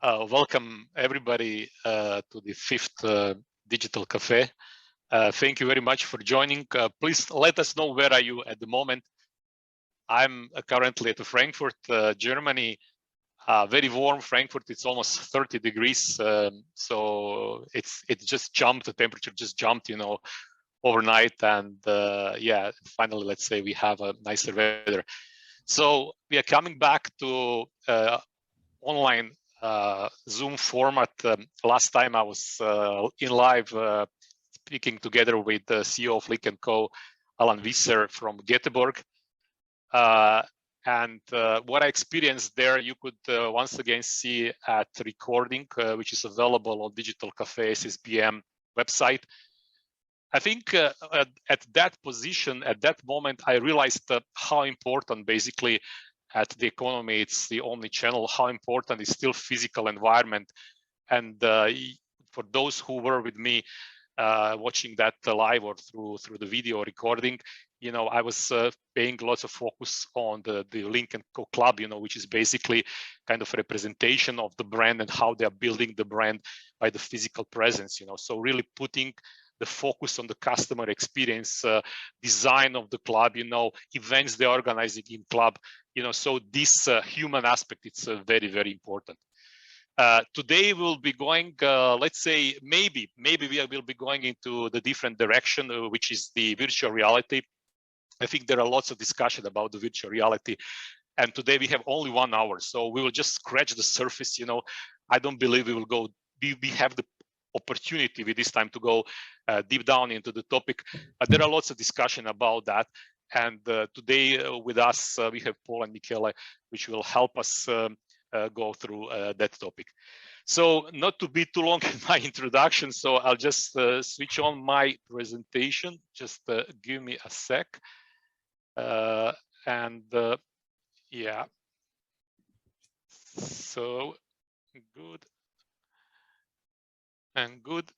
Welcome everybody to the fifth Digital Cafe. Thank you very much for joining. Please let us know where are you at the moment. I'm currently at Frankfurt, Germany. Very warm Frankfurt. It's almost 30 degrees. So it just jumped. The temperature just jumped, overnight. And yeah, finally, let's say we have a nicer weather. So we are coming back to online Zoom format. Last time I was in live speaking together with the CEO of Lick & Co, Alan Visser from Göteborg. And what I experienced there, you could once again see at recording, which is available on Digital Cafe SSBM website. I think at that position, at that moment, I realized how important basically at the economy, it's the only channel, how important is still physical environment. And for those who were with me watching that live or through the video recording, I was paying lots of focus on the Lick & Co Club, which is basically kind of representation of the brand and how they are building the brand by the physical presence, so really putting the focus on the customer experience, design of the club, events they're organizing in club, so this human aspect, it's very, very important. Today we'll be going, let's say, maybe we will be going into the different direction, which is the virtual reality. I think there are lots of discussion about the virtual reality. And today we have only 1 hour, so we will just scratch the surface. I don't believe we will go, we have the opportunity with this time to go deep down into the topic, but there are lots of discussion about that. And today with us, we have Paul and Michele, which will help us go through that topic. So not to be too long in my introduction, so I'll just switch on my presentation. Just give me a sec. Yeah, so good. And good.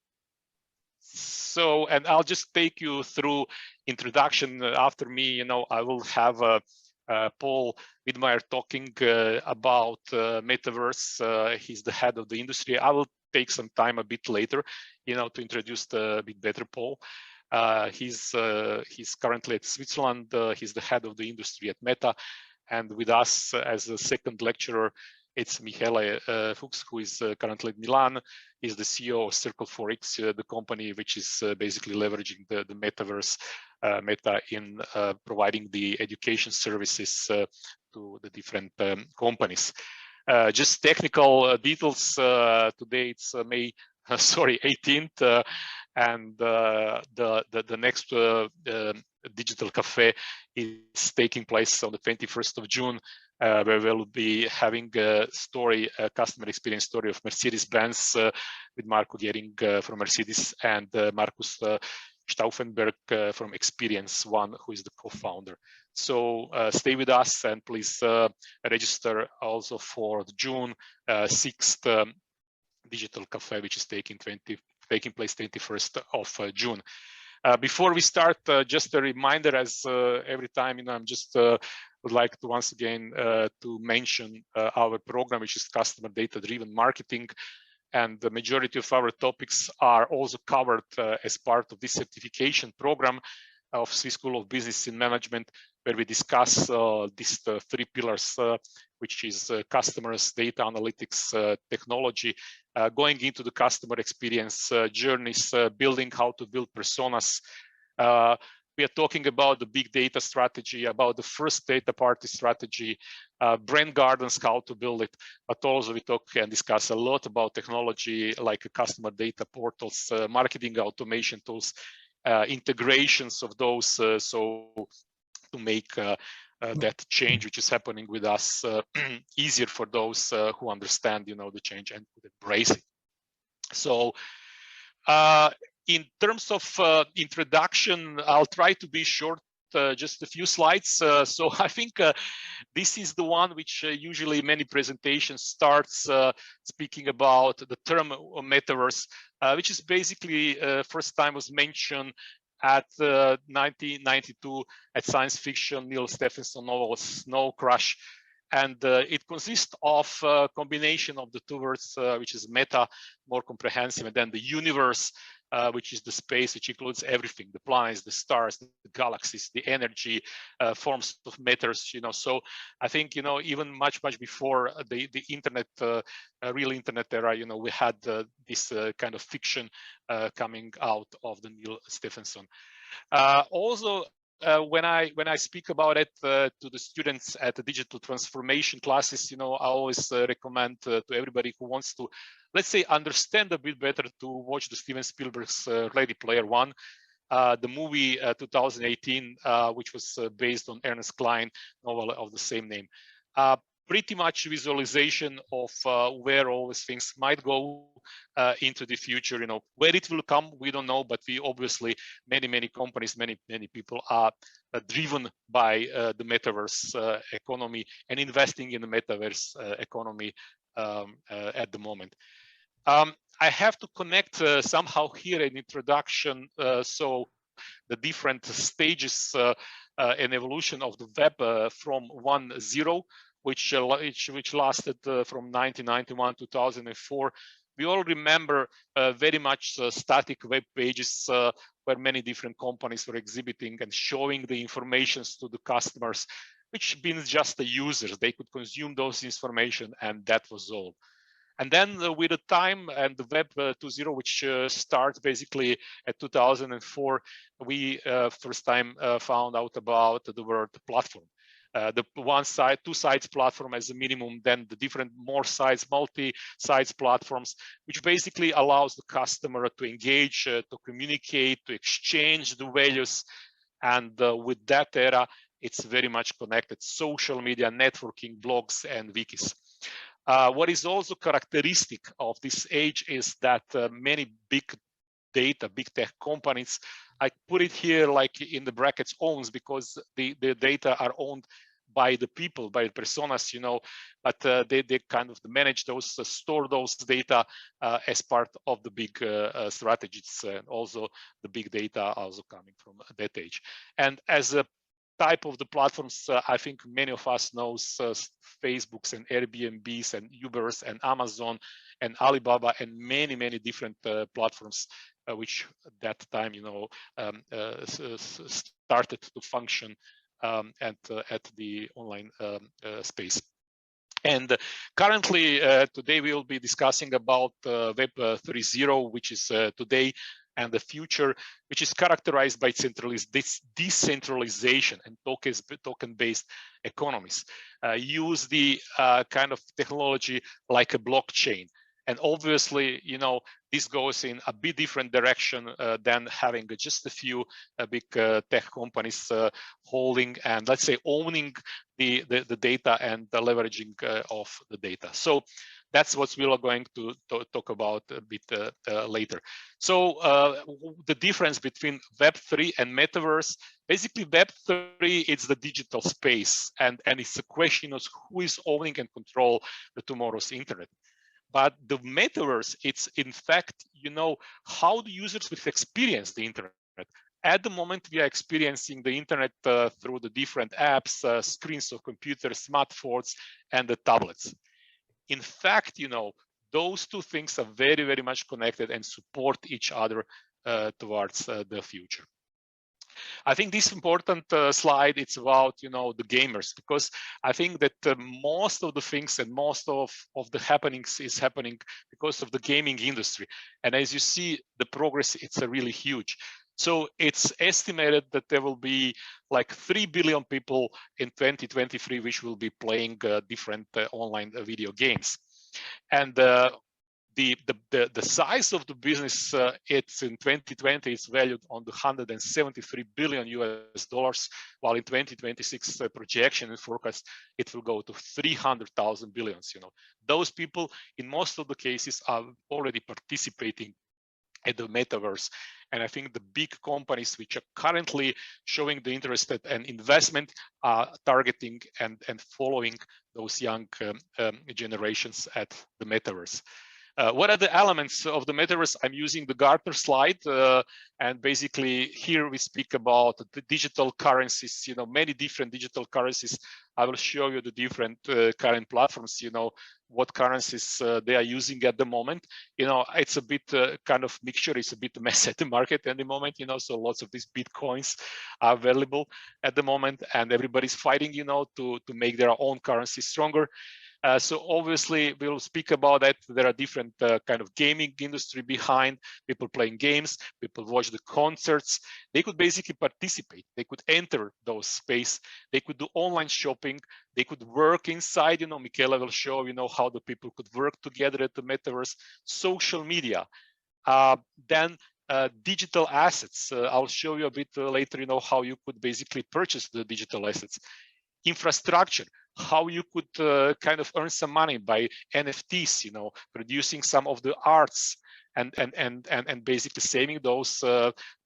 So, and I'll just take you through introduction. After me, I will have Paul Widmeyer talking about metaverse. He's the head of the industry. I will take some time a bit later, to introduce a bit better Paul. He's currently at Switzerland. He's the head of the industry at Meta, and with us as a second lecturer, it's Michele Fuchs, who is currently in Milan. He's the CEO of Circle4X, the company which is basically leveraging the metaverse Meta in providing the education services to the different companies. Just technical details. Today it's May 18th, and the next Digital Cafe is taking place on the 21st of June, where we'll be having a customer experience story of Mercedes-Benz with Marco Gehring from Mercedes and Markus Stauffenberg from Experience One, who is the co-founder. So stay with us and please register also for the June 6th Digital Cafe, which is taking place 21st of June. Before we start, just a reminder, as every time, I'm just would like to once again to mention our program, which is Customer Data Driven Marketing. And the majority of our topics are also covered as part of this certification program of Swiss School of Business and Management, where we discuss these three pillars, which is customers, data analytics, technology, going into the customer experience journeys, building how to build personas. We are talking about the big data strategy, about the first data party strategy, brand gardens, how to build it, but also we talk and discuss a lot about technology like customer data portals, marketing automation tools, integrations of those, so to make that change which is happening with us easier for those who understand, the change and embrace it. So in terms of introduction, I'll try to be short, just a few slides. So I think this is the one which usually many presentations starts speaking about the term metaverse, which is basically first time was mentioned at 1992 at science fiction Neil Stephenson novel Snow Crash. And it consists of a combination of the two words, which is meta, more comprehensive, and then the universe, which is the space, which includes everything: the planets, the stars, the galaxies, the energy, forms of matters. So I think even much before the internet, real internet era, we had this kind of fiction coming out of the Neil Stephenson. Also, when I speak about it to the students at the digital transformation classes, I always recommend to everybody who wants to, let's say, understand a bit better, to watch the Steven Spielberg's Ready Player One, the movie 2018, which was based on Ernest Cline novel of the same name. Pretty much visualization of where all these things might go into the future. Where it will come, we don't know, but we obviously, many companies, many people are driven by the metaverse economy and investing in the metaverse economy at the moment. I have to connect somehow here an introduction, so the different stages and evolution of the web from 1.0, which lasted from 1991 to 2004. We all remember very much static web pages where many different companies were exhibiting and showing the informations to the customers, which means just the users. They could consume those information, and that was all. And then with the time and the Web 2.0, which starts basically at 2004, we first time found out about the word platform. The two sites platform as a minimum, then the different more sites, multi-sites platforms, which basically allows the customer to engage, to communicate, to exchange the values. And with that era, it's very much connected: social media, networking, blogs, and wikis. What is also characteristic of this age is that many big data, big tech companies, I put it here like in the brackets, owns, because the data are owned by the people, by personas, but they kind of manage those, store those data as part of the big strategies, and also the big data also coming from that age. And as a type of the platforms, I think many of us knows Facebooks and Airbnbs and Ubers and Amazon and Alibaba and many different platforms, which at that time, started to function at the online space. And currently, today we will be discussing about Web 3.0, which is today, and the future, which is characterized by decentralization and token-based economies. Use the kind of technology like a blockchain. And obviously, this goes in a bit different direction than having just a few big tech companies holding and, let's say, owning the data and the leveraging of the data. So that's what we are going to talk about a bit later. So the difference between Web3 and Metaverse, basically Web3 is the digital space, and it's a question of who is owning and control the tomorrow's internet. But the metaverse, it's in fact, how the users will experience the internet. At the moment, we are experiencing the internet through the different apps, screens of computers, smartphones, and the tablets. In fact, those two things are very much connected and support each other towards the future. I think this important slide, it's about, the gamers, because I think that most of the things and most of the happenings is happening because of the gaming industry. And as you see, the progress, it's really huge. So it's estimated that there will be like 3 billion people in 2023, which will be playing different online video games. And the size of the business, it's in 2020, it's valued on the $173 billion US, while in 2026 projection and forecast, it will go to 300,000 billions. Those people, in most of the cases, are already participating in the metaverse. And I think the big companies which are currently showing the interest and investment are targeting and following those young generations at the metaverse. What are the elements of the metaverse? I'm using the Gartner slide, and basically here we speak about the digital currencies, many different digital currencies. I will show you the different current platforms, what currencies they are using at the moment. It's a bit kind of mixture, it's a bit mess at the market at the moment, so lots of these Bitcoins are available at the moment, and everybody's fighting, to make their own currency stronger. So obviously we'll speak about that. There are different kind of gaming industry behind, people playing games, people watch the concerts. They could basically participate. They could enter those space. They could do online shopping. They could work inside. Michela will show, how the people could work together at the metaverse. Social media. Then digital assets. I'll show you a bit later, how you could basically purchase the digital assets. Infrastructure, how you could kind of earn some money by NFTs, producing some of the arts and basically saving those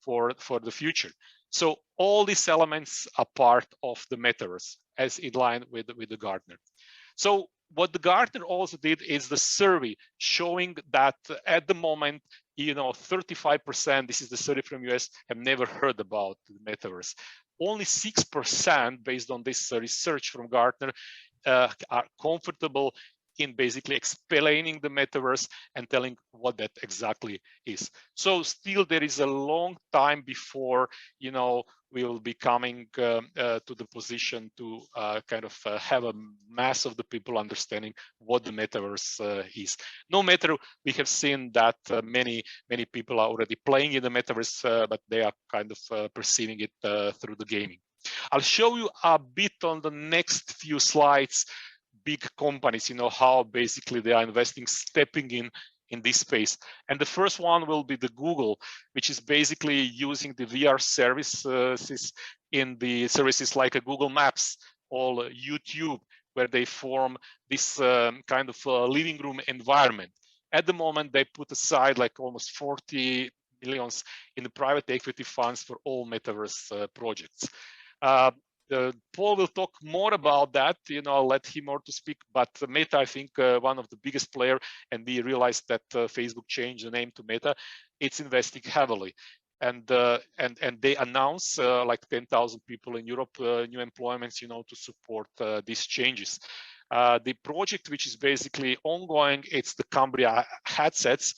for the future. So all these elements are part of the metaverse, as in line with the Gartner. So what the Gartner also did is the survey showing that at the moment, 35%, this is the survey from US, have never heard about the metaverse. Only 6%, based on this research from Gartner, are comfortable in basically explaining the metaverse and telling what that exactly is. So still there is a long time before, we will be coming to the position to kind of have a mass of the people understanding what the metaverse is. No matter, we have seen that many people are already playing in the metaverse, but they are kind of perceiving it through the gaming. I'll show you a bit on the next few slides, big companies, how basically they are investing, stepping in this space. And the first one will be the Google, which is basically using the VR services in the services like a Google Maps or YouTube, where they form this kind of living room environment. At the moment, they put aside like almost 40 millions in the private equity funds for all metaverse projects. Paul will talk more about that. I'll let him more to speak. But Meta, I think, one of the biggest player, and we realized that Facebook changed the name to Meta. It's investing heavily, and they announce like 10,000 people in Europe, new employments, to support these changes. The project, which is basically ongoing, it's the Cambria headsets.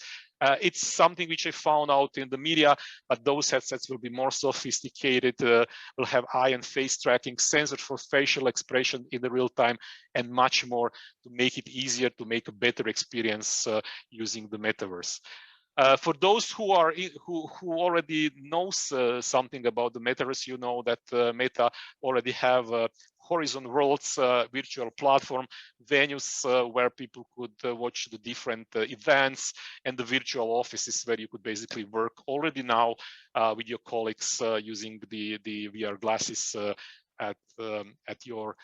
It's something which I found out in the media, but those headsets will be more sophisticated, will have eye and face tracking, sensors for facial expression in the real time, and much more to make it easier to make a better experience using the metaverse. For those who already knows something about the metaverse, you know that Meta already have Horizon Worlds virtual platform, venues where people could watch the different events, and the virtual offices where you could basically work already now with your colleagues using the VR glasses at your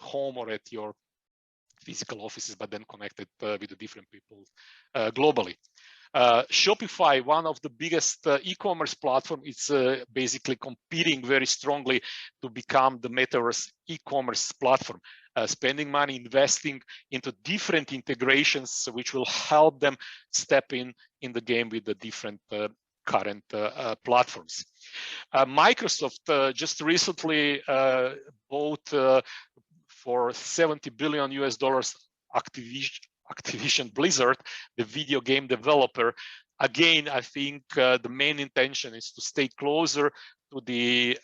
home or at your physical offices, but then connected with the different people globally. Shopify, one of the biggest e-commerce platform, it's basically competing very strongly to become the metaverse e-commerce platform, spending money, investing into different integrations, which will help them step in the game with the different current platforms. Microsoft just recently bought for $70 billion Activision Blizzard, the video game developer. Again, I think the main intention is to stay closer to the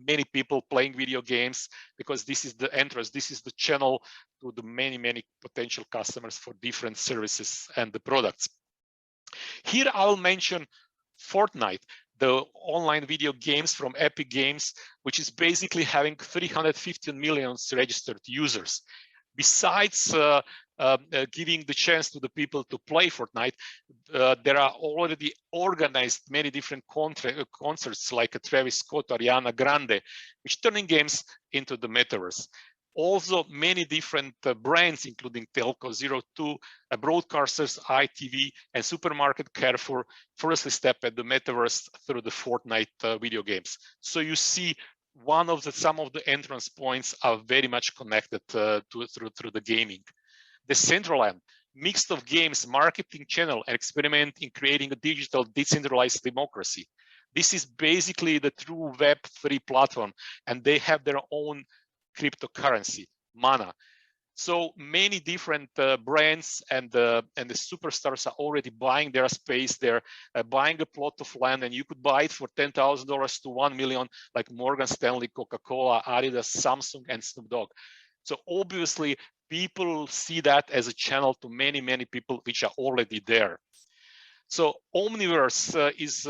many people playing video games, because this is the entrance, this is the channel to the many potential customers for different services and the products. Here I'll mention Fortnite, the online video games from Epic Games, which is basically having 350 million registered users. Besides giving the chance to the people to play Fortnite, there are already organized many different concerts like a Travis Scott, Ariana Grande, which turning games into the metaverse. Also, many different brands, including Telco, Zero2, broadcasters, ITV, and supermarket Carrefour, firstly step at the metaverse through the Fortnite video games. So you see, some of the entrance points are very much connected through the gaming. Decentraland, mix of games, marketing channel, and experiment in creating a digital decentralized democracy. This is basically the true Web3 platform, and they have their own cryptocurrency, Mana. So many different brands and the superstars are already buying their space. They're buying a plot of land, and you could buy it for $10,000 to $1 million, like Morgan Stanley, Coca-Cola, Adidas, Samsung, and Snoop Dogg. So obviously, people see that as a channel to many, many people which are already there. So Omniverse is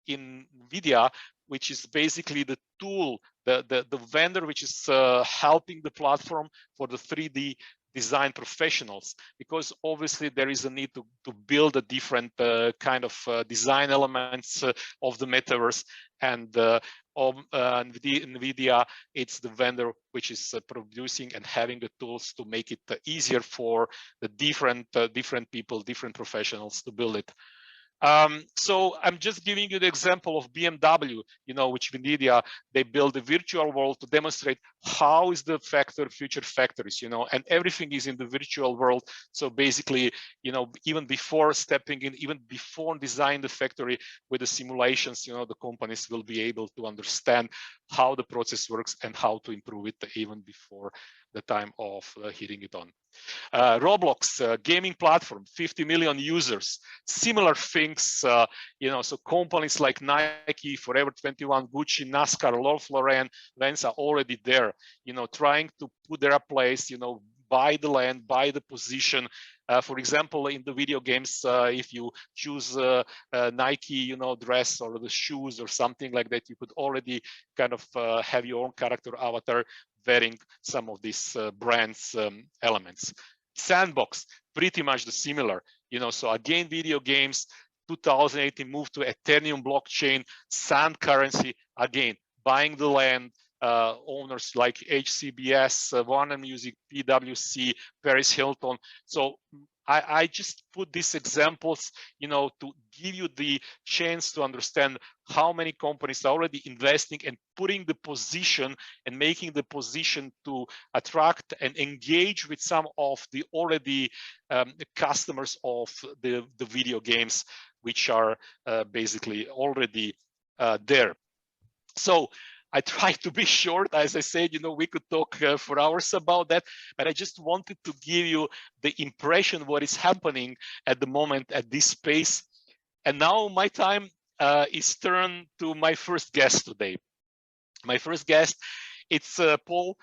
in NVIDIA, which is basically the tool, the vendor which is helping the platform for the 3D design professionals, because obviously there is a need to build a different kind of design elements of the metaverse, and NVIDIA, it's the vendor which is producing and having the tools to make it easier for the different people, different professionals to build it. So I'm just giving you the example of BMW, which NVIDIA, they build a virtual world to demonstrate how is the future factories, and everything is in the virtual world. So basically, even before stepping in, even before designing the factory with the simulations, the companies will be able to understand how the process works and how to improve it even before the time of hitting it on. Roblox, gaming platform, 50 million users, similar things, so companies like Nike, Forever 21, Gucci, NASCAR, Ralph Lauren, Vans are already there, trying to put their place, buy the land, buy the position. For example, in the video games, if you choose a Nike, dress or the shoes or something like that, you could already kind of have your own character avatar wearing some of these brands elements. Sandbox, pretty much the similar, so again, video games, 2018 moved to Ethereum blockchain, sand currency, again, buying the land, owners like HCBS, Warner Music, PwC, Paris Hilton. So I just put these examples, to give you the chance to understand how many companies are already investing and putting the position and making the position to attract and engage with some of the already customers of the video games, which are basically already there. So I try to be short. As I said, we could talk for hours about that, but I just wanted to give you the impression what is happening at the moment at this space. And now my time is turned to my first guest today. My first guest, it's Paul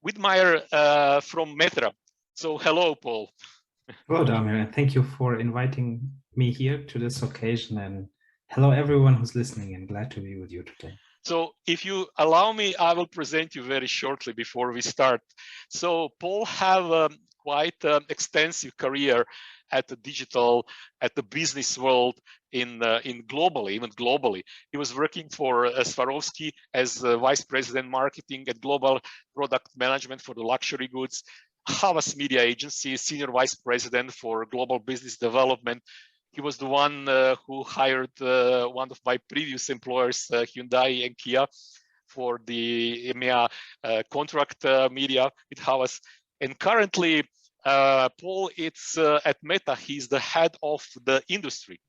Widmeyer from Meta. So hello, Paul. Hello, Damir. Thank you for inviting me here to this occasion. And hello, everyone who's listening, and glad to be with you today. So if you allow me, I will present you very shortly before we start. So Paul have quite extensive career at the digital, at the business world in globally, even globally. He was working for Swarovski as Vice President Marketing and Global Product Management for the luxury goods, Havas Media Agency, Senior Vice President for Global Business Development. He was the one who hired one of my previous employers, Hyundai and Kia, for the EMEA contract media with Havas. And currently, Paul, it's at Meta. He's the head of the industry.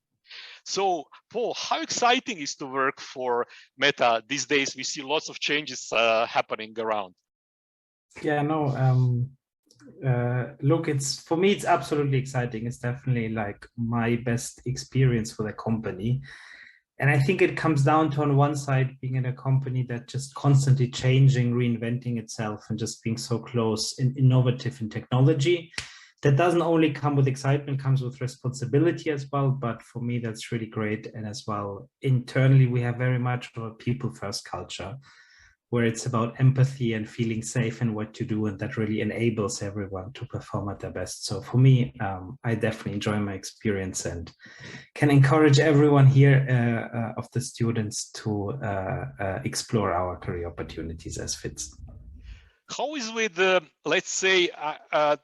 So, Paul, how exciting is to work for Meta these days? We see lots of changes happening around. Yeah, no. Look, for me, it's absolutely exciting. It's definitely like my best experience for the company. And I think it comes down to, on one side, being in a company that just constantly changing, reinventing itself, and just being so close and innovative in technology. That doesn't only come with excitement, comes with responsibility as well. But for me, that's really great. And as well, internally, we have very much of a people-first culture, where it's about empathy and feeling safe in what you do, and that really enables everyone to perform at their best. So for me, I definitely enjoy my experience and can encourage everyone here of the students to explore our career opportunities as fits. How is with, let's say,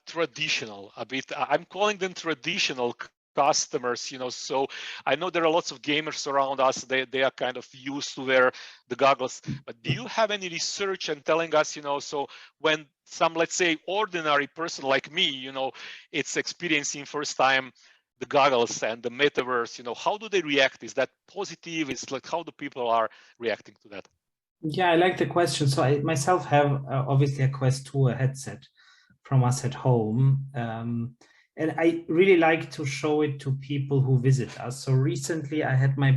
traditional, I'm calling them traditional customers, so I know there are lots of gamers around us. They are kind of used to wear the goggles, but do you have any research and telling us, so when some, let's say, ordinary person like me, it's experiencing first time the goggles and the metaverse, how do they react? Is that positive? Is like, how do people are reacting to that? Yeah, I like the question. So I myself have obviously a Quest 2, a headset from us at home. And I really like to show it to people who visit us. So recently I had my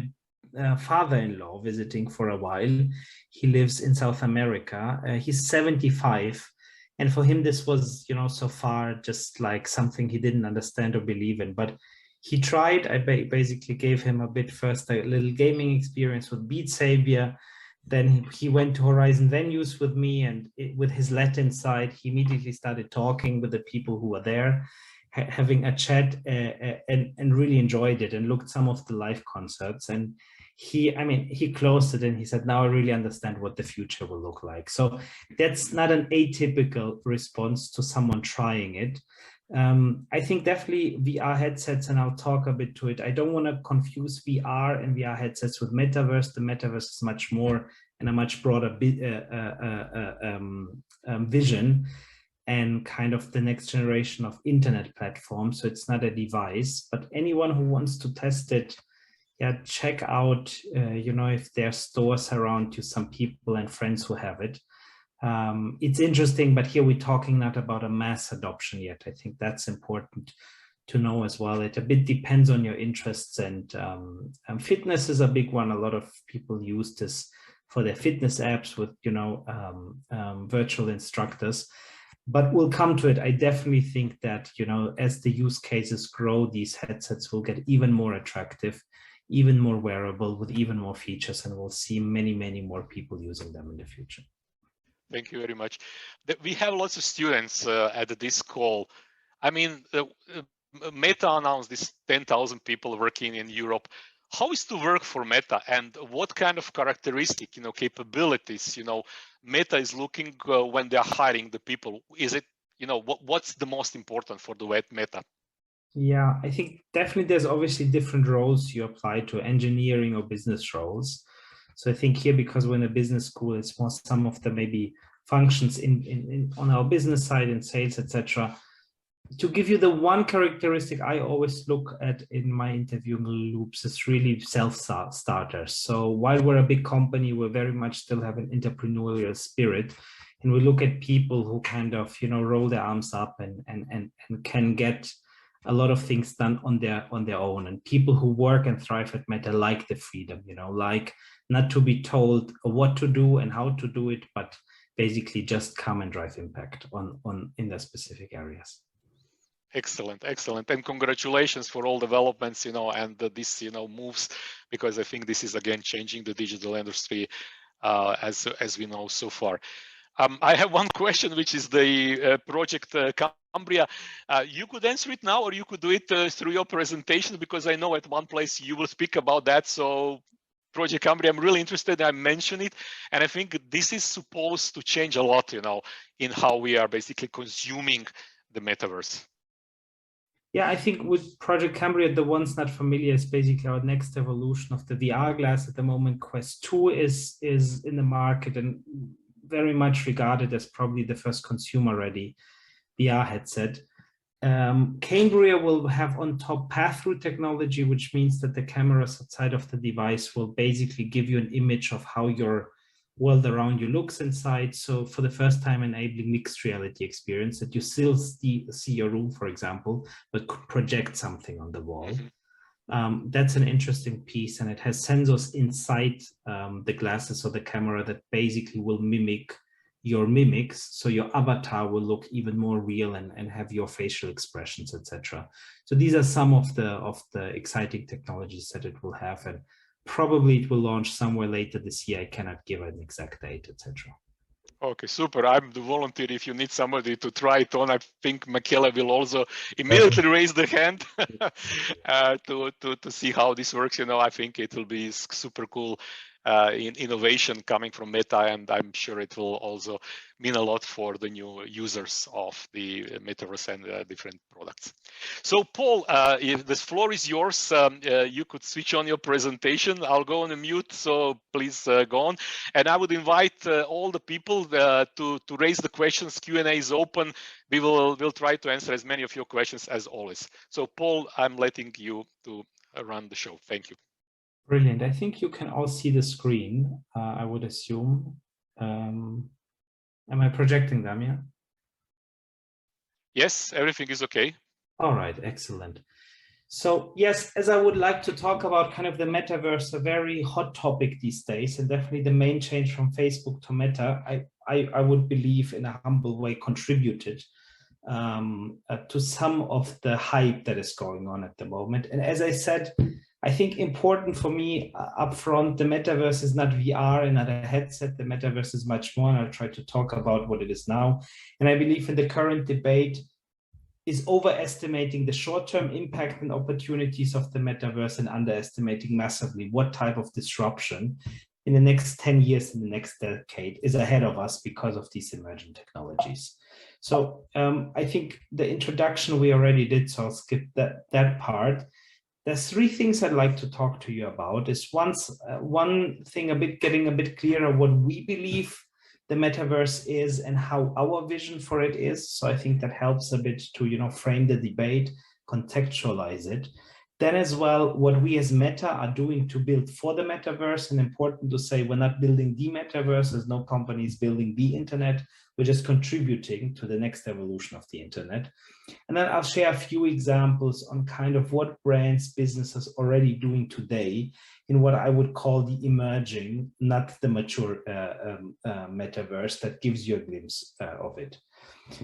father-in-law visiting for a while. He lives in South America. He's 75. And for him, this was, so far just like something he didn't understand or believe in. But he tried. I basically gave him a bit first, a little gaming experience with Beat Saber. Then he went to Horizon Venues with me, and with his Latin side, he immediately started talking with the people who were there, having a chat, and really enjoyed it and looked some of the live concerts. And he closed it and he said, now I really understand what the future will look like. So that's not an atypical response to someone trying it. I think definitely VR headsets, and I'll talk a bit to it. I don't want to confuse VR and VR headsets with metaverse. The metaverse is much more and a much broader vision, and kind of the next generation of internet platforms. So it's not a device, but anyone who wants to test it, yeah, check out, if there are stores around you, some people and friends who have it. It's interesting, but here we're talking not about a mass adoption yet. I think that's important to know as well. It a bit depends on your interests, and fitness is a big one. A lot of people use this for their fitness apps with, virtual instructors, but we'll come to it. I definitely think that, as the use cases grow, these headsets will get even more attractive, even more wearable, with even more features, and we'll see many, many more people using them in the future. Thank you very much. We have lots of students at this call. I mean, Meta announced this 10,000 people working in Europe. How is to work for Meta, and what kind of characteristic, capabilities, Meta is looking when they're hiring the people? Is it, what's the most important for the Meta? Yeah, I think definitely there's obviously different roles you apply to, engineering or business roles. So I think here, because we're in a business school, it's more some of the maybe functions on our business side, in sales, etc. To give you the one characteristic I always look at in my interviewing loops is really self-starters. So while we're a big company, we very much still have an entrepreneurial spirit, and we look at people who kind of, roll their arms up and can get a lot of things done on their own. And people who work and thrive at Meta like the freedom, like not to be told what to do and how to do it, but basically just come and drive impact in their specific areas. Excellent, excellent, and congratulations for all developments, and this, moves, because I think this is again changing the digital industry as we know so far. I have one question, which is the project Cambria. You could answer it now, or you could do it through your presentation, because I know at one place you will speak about that. So Project Cambria, I'm really interested. I mentioned it, and I think this is supposed to change a lot, in how we are basically consuming the metaverse. Yeah, I think with Project Cambria, the ones not familiar, is basically our next evolution of the VR glass. At the moment, Quest 2 is in the market and very much regarded as probably the first consumer-ready VR headset. Cambria will have on top pass-through technology, which means that the cameras outside of the device will basically give you an image of how your world around you looks inside. So for the first time, enabling mixed reality experience, that you still see your room, for example, but could project something on the wall. That's an interesting piece, and it has sensors inside the glasses or the camera that basically will mimic your mimics, so your avatar will look even more real and have your facial expressions, etc. So these are some of the exciting technologies that it will have, and probably it will launch somewhere later this year. I cannot give an exact date, etc. Okay, super. I'm the volunteer if you need somebody to try it on. I think Michele will also immediately raise the hand to see how this works. I think it will be super cool. in innovation coming from Meta, and I'm sure it will also mean a lot for the new users of the metaverse and different products. So Paul, if this floor is yours, you could switch on your presentation. I'll go on a mute, so please go on. And I would invite all the people to raise the questions. Q&A is open. We'll try to answer as many of your questions as always. So Paul, I'm letting you to run the show. Thank you. Brilliant. I think you can all see the screen, I would assume. Am I projecting them, yeah? Yes, everything is okay. All right, excellent. So yes, as I would like to talk about kind of the metaverse, a very hot topic these days, and definitely the main change from Facebook to Meta, I would believe in a humble way contributed to some of the hype that is going on at the moment. And as I said, I think important for me upfront, the metaverse is not VR and not a headset. The metaverse is much more, and I'll try to talk about what it is now. And I believe in the current debate is overestimating the short-term impact and opportunities of the metaverse and underestimating massively what type of disruption in the next 10 years, in the next decade, is ahead of us because of these emerging technologies. So I think the introduction we already did, so I'll skip that part. There's three things I'd like to talk to you about. Is one thing getting a bit clearer what we believe the metaverse is and how our vision for it is. So I think that helps a bit to frame the debate, contextualize it. Then as well, what we as Meta are doing to build for the metaverse, and important to say, we're not building the metaverse, there's no company is building the internet, we're just contributing to the next evolution of the internet. And then I'll share a few examples on kind of what brands, businesses already doing today in what I would call the emerging, not the mature metaverse that gives you a glimpse of it.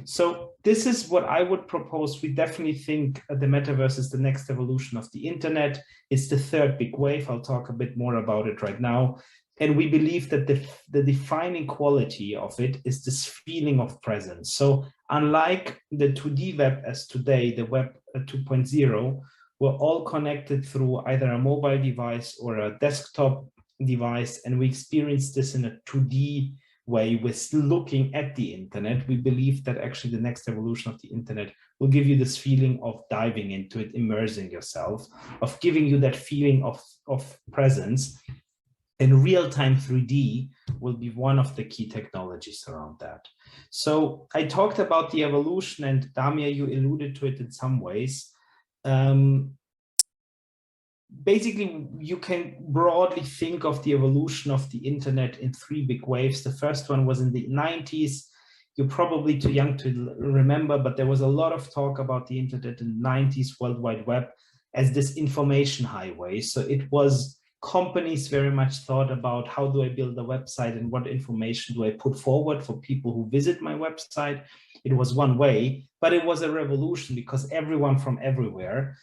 So this is what I would propose. We definitely think the metaverse is the next evolution of the internet. It's the third big wave. I'll talk a bit more about it right now. And we believe that the defining quality of it is this feeling of presence. So unlike the 2D web as today, the web 2.0, we're all connected through either a mobile device or a desktop device, and we experience this in a 2D way. We're still looking at the internet. We believe that actually the next evolution of the internet will give you this feeling of diving into it, immersing yourself, of giving you that feeling of presence. And real-time 3D will be one of the key technologies around that. So I talked about the evolution, and Damir, you alluded to it in some ways. Basically, you can broadly think of the evolution of the internet in three big waves. The first one was in the 90s. You're probably too young to remember, but there was a lot of talk about the internet in the 90s, World Wide Web, as this information highway. So it was companies very much thought about how do I build a website and what information do I put forward for people who visit my website. It was one way, but it was a revolution because everyone from everywhere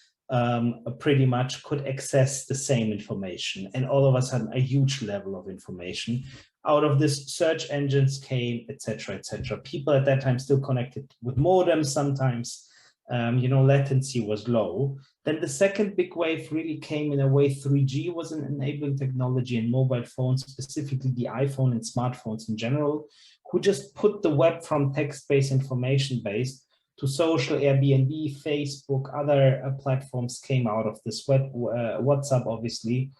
pretty much could access the same information, and all of us had a huge level of information. Out of this, search engines came, etc., etc. People at that time still connected with modems sometimes. Latency was low. Then the second big wave really came in a way. 3G was an enabling technology in mobile phones, specifically the iPhone and smartphones in general, who just put the web from text-based, information-based to social. Airbnb, Facebook, other platforms came out of this WhatsApp, obviously.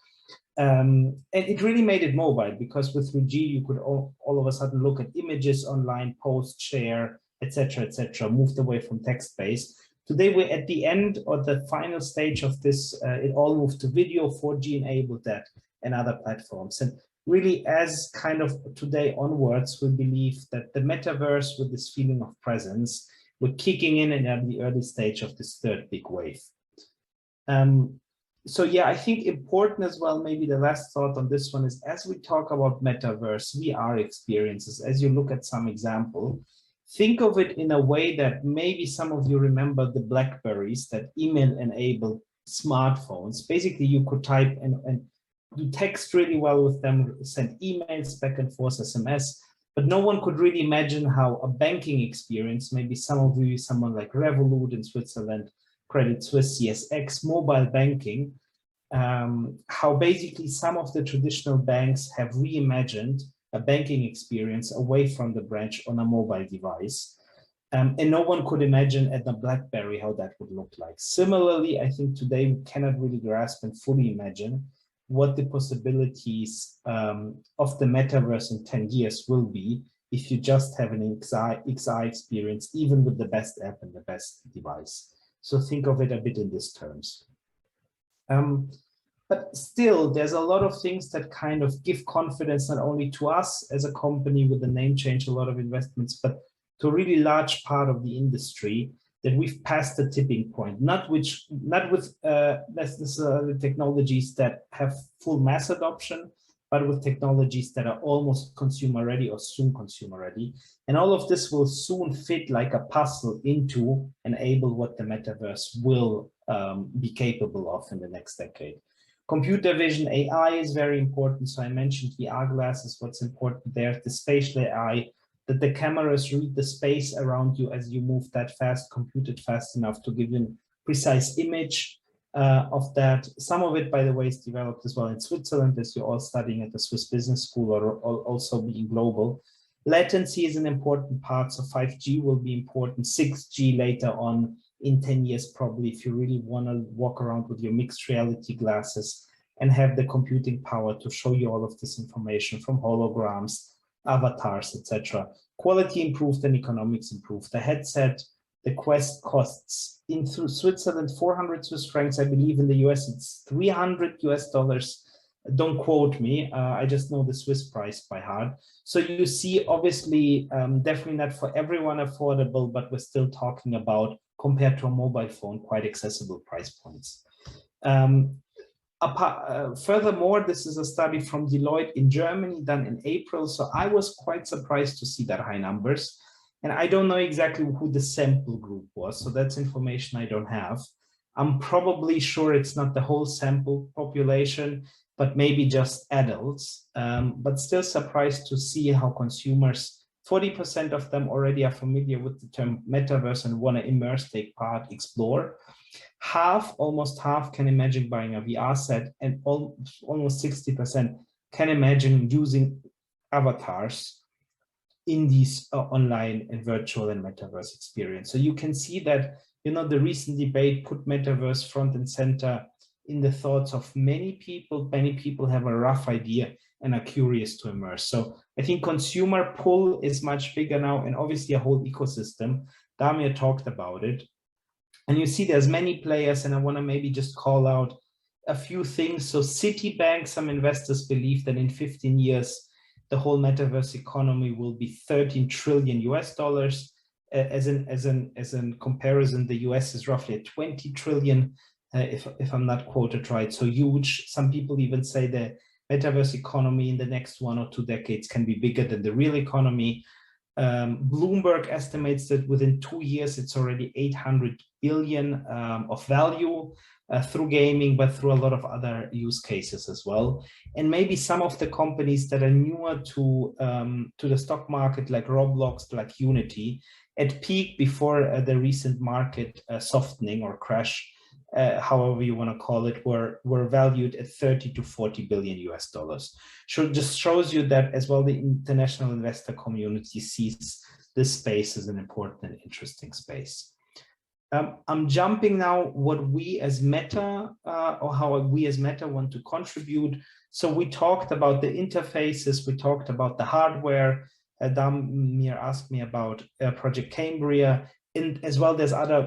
And it really made it mobile, because with 3G, you could all of a sudden look at images online, post, share, etc., etc., moved away from text-based. Today, we're at the end or the final stage of this. It all moved to video, 4G enabled that, and other platforms. And really, as kind of today onwards, we believe that the metaverse, with this feeling of presence, we're kicking in and at the early stage of this third big wave. So yeah, I think important as well, maybe the last thought on this one is, as we talk about metaverse, VR experiences, as you look at some example, think of it in a way that maybe some of you remember the Blackberries, that email-enabled smartphones. Basically, you could type and do text really well with them, send emails back and forth, SMS, but no one could really imagine how a banking experience, maybe some of you, someone like Revolut in Switzerland, Credit Suisse, CSX, mobile banking, how basically some of the traditional banks have reimagined a banking experience away from the branch on a mobile device. And no one could imagine at the BlackBerry how that would look like. Similarly, I think today we cannot really grasp and fully imagine what the possibilities of the metaverse in 10 years will be if you just have an XI experience, even with the best app and the best device. So think of it a bit in these terms. But still, there's a lot of things that kind of give confidence not only to us as a company with the name change, a lot of investments, but to a really large part of the industry that we've passed the tipping point, not with necessarily technologies that have full mass adoption, but with technologies that are almost consumer ready or soon consumer ready. And all of this will soon fit like a puzzle into enable what the metaverse will be capable of in the next decade. Computer vision AI is very important. So I mentioned VR glasses, what's important there, the spatial AI, that the cameras read the space around you as you move that fast, compute it fast enough to give you a precise image of that. Some of it, by the way, is developed as well in Switzerland, as you're all studying at the Swiss Business School, or also being global. Latency is an important part, so 5G will be important, 6G later on in 10 years probably, if you really want to walk around with your mixed reality glasses and have the computing power to show you all of this information from holograms, avatars, etc. Quality improved and economics improved. The headset, the Quest costs in Switzerland 400 Swiss francs. I believe in the US it's $300 US. Don't quote me. I just know the Swiss price by heart. So you see, obviously, definitely not for everyone affordable, but we're still talking about, compared to a mobile phone, quite accessible price points. Furthermore, this is a study from Deloitte in Germany done in April. So I was quite surprised to see that high numbers. And I don't know exactly who the sample group was. So that's information I don't have. I'm probably sure it's not the whole sample population, but maybe just adults. But still surprised to see how consumers, 40% of them already are familiar with the term metaverse and want to immerse, take part, explore. Almost half can imagine buying a VR set, and almost 60% can imagine using avatars in these online and virtual and metaverse experience. So you can see that, the recent debate put metaverse front and center in the thoughts of many people. Many people have a rough idea and are curious to immerse. So I think consumer pull is much bigger now, and obviously a whole ecosystem. Damir talked about it. And you see there's many players, and I want to maybe just call out a few things. So Citibank, some investors believe that in 15 years, the whole metaverse economy will be $13 trillion US. As in comparison, the US is roughly at 20 trillion, if I'm not quoted right, so huge. Some people even say the metaverse economy in the next 1 or 2 decades can be bigger than the real economy. Bloomberg estimates that within 2 years, it's already 800 billion of value through gaming, but through a lot of other use cases as well. And maybe some of the companies that are newer to the stock market, like Roblox, like Unity, at peak before the recent market softening or crash, however you want to call it, were valued at 30 to 40 billion US dollars. So just shows you that as well the international investor community sees this space as an important and interesting space. I'm jumping now what we as Meta, or how we as Meta want to contribute. So we talked about the interfaces, we talked about the hardware. Damir asked me about Project Cambria. And as well,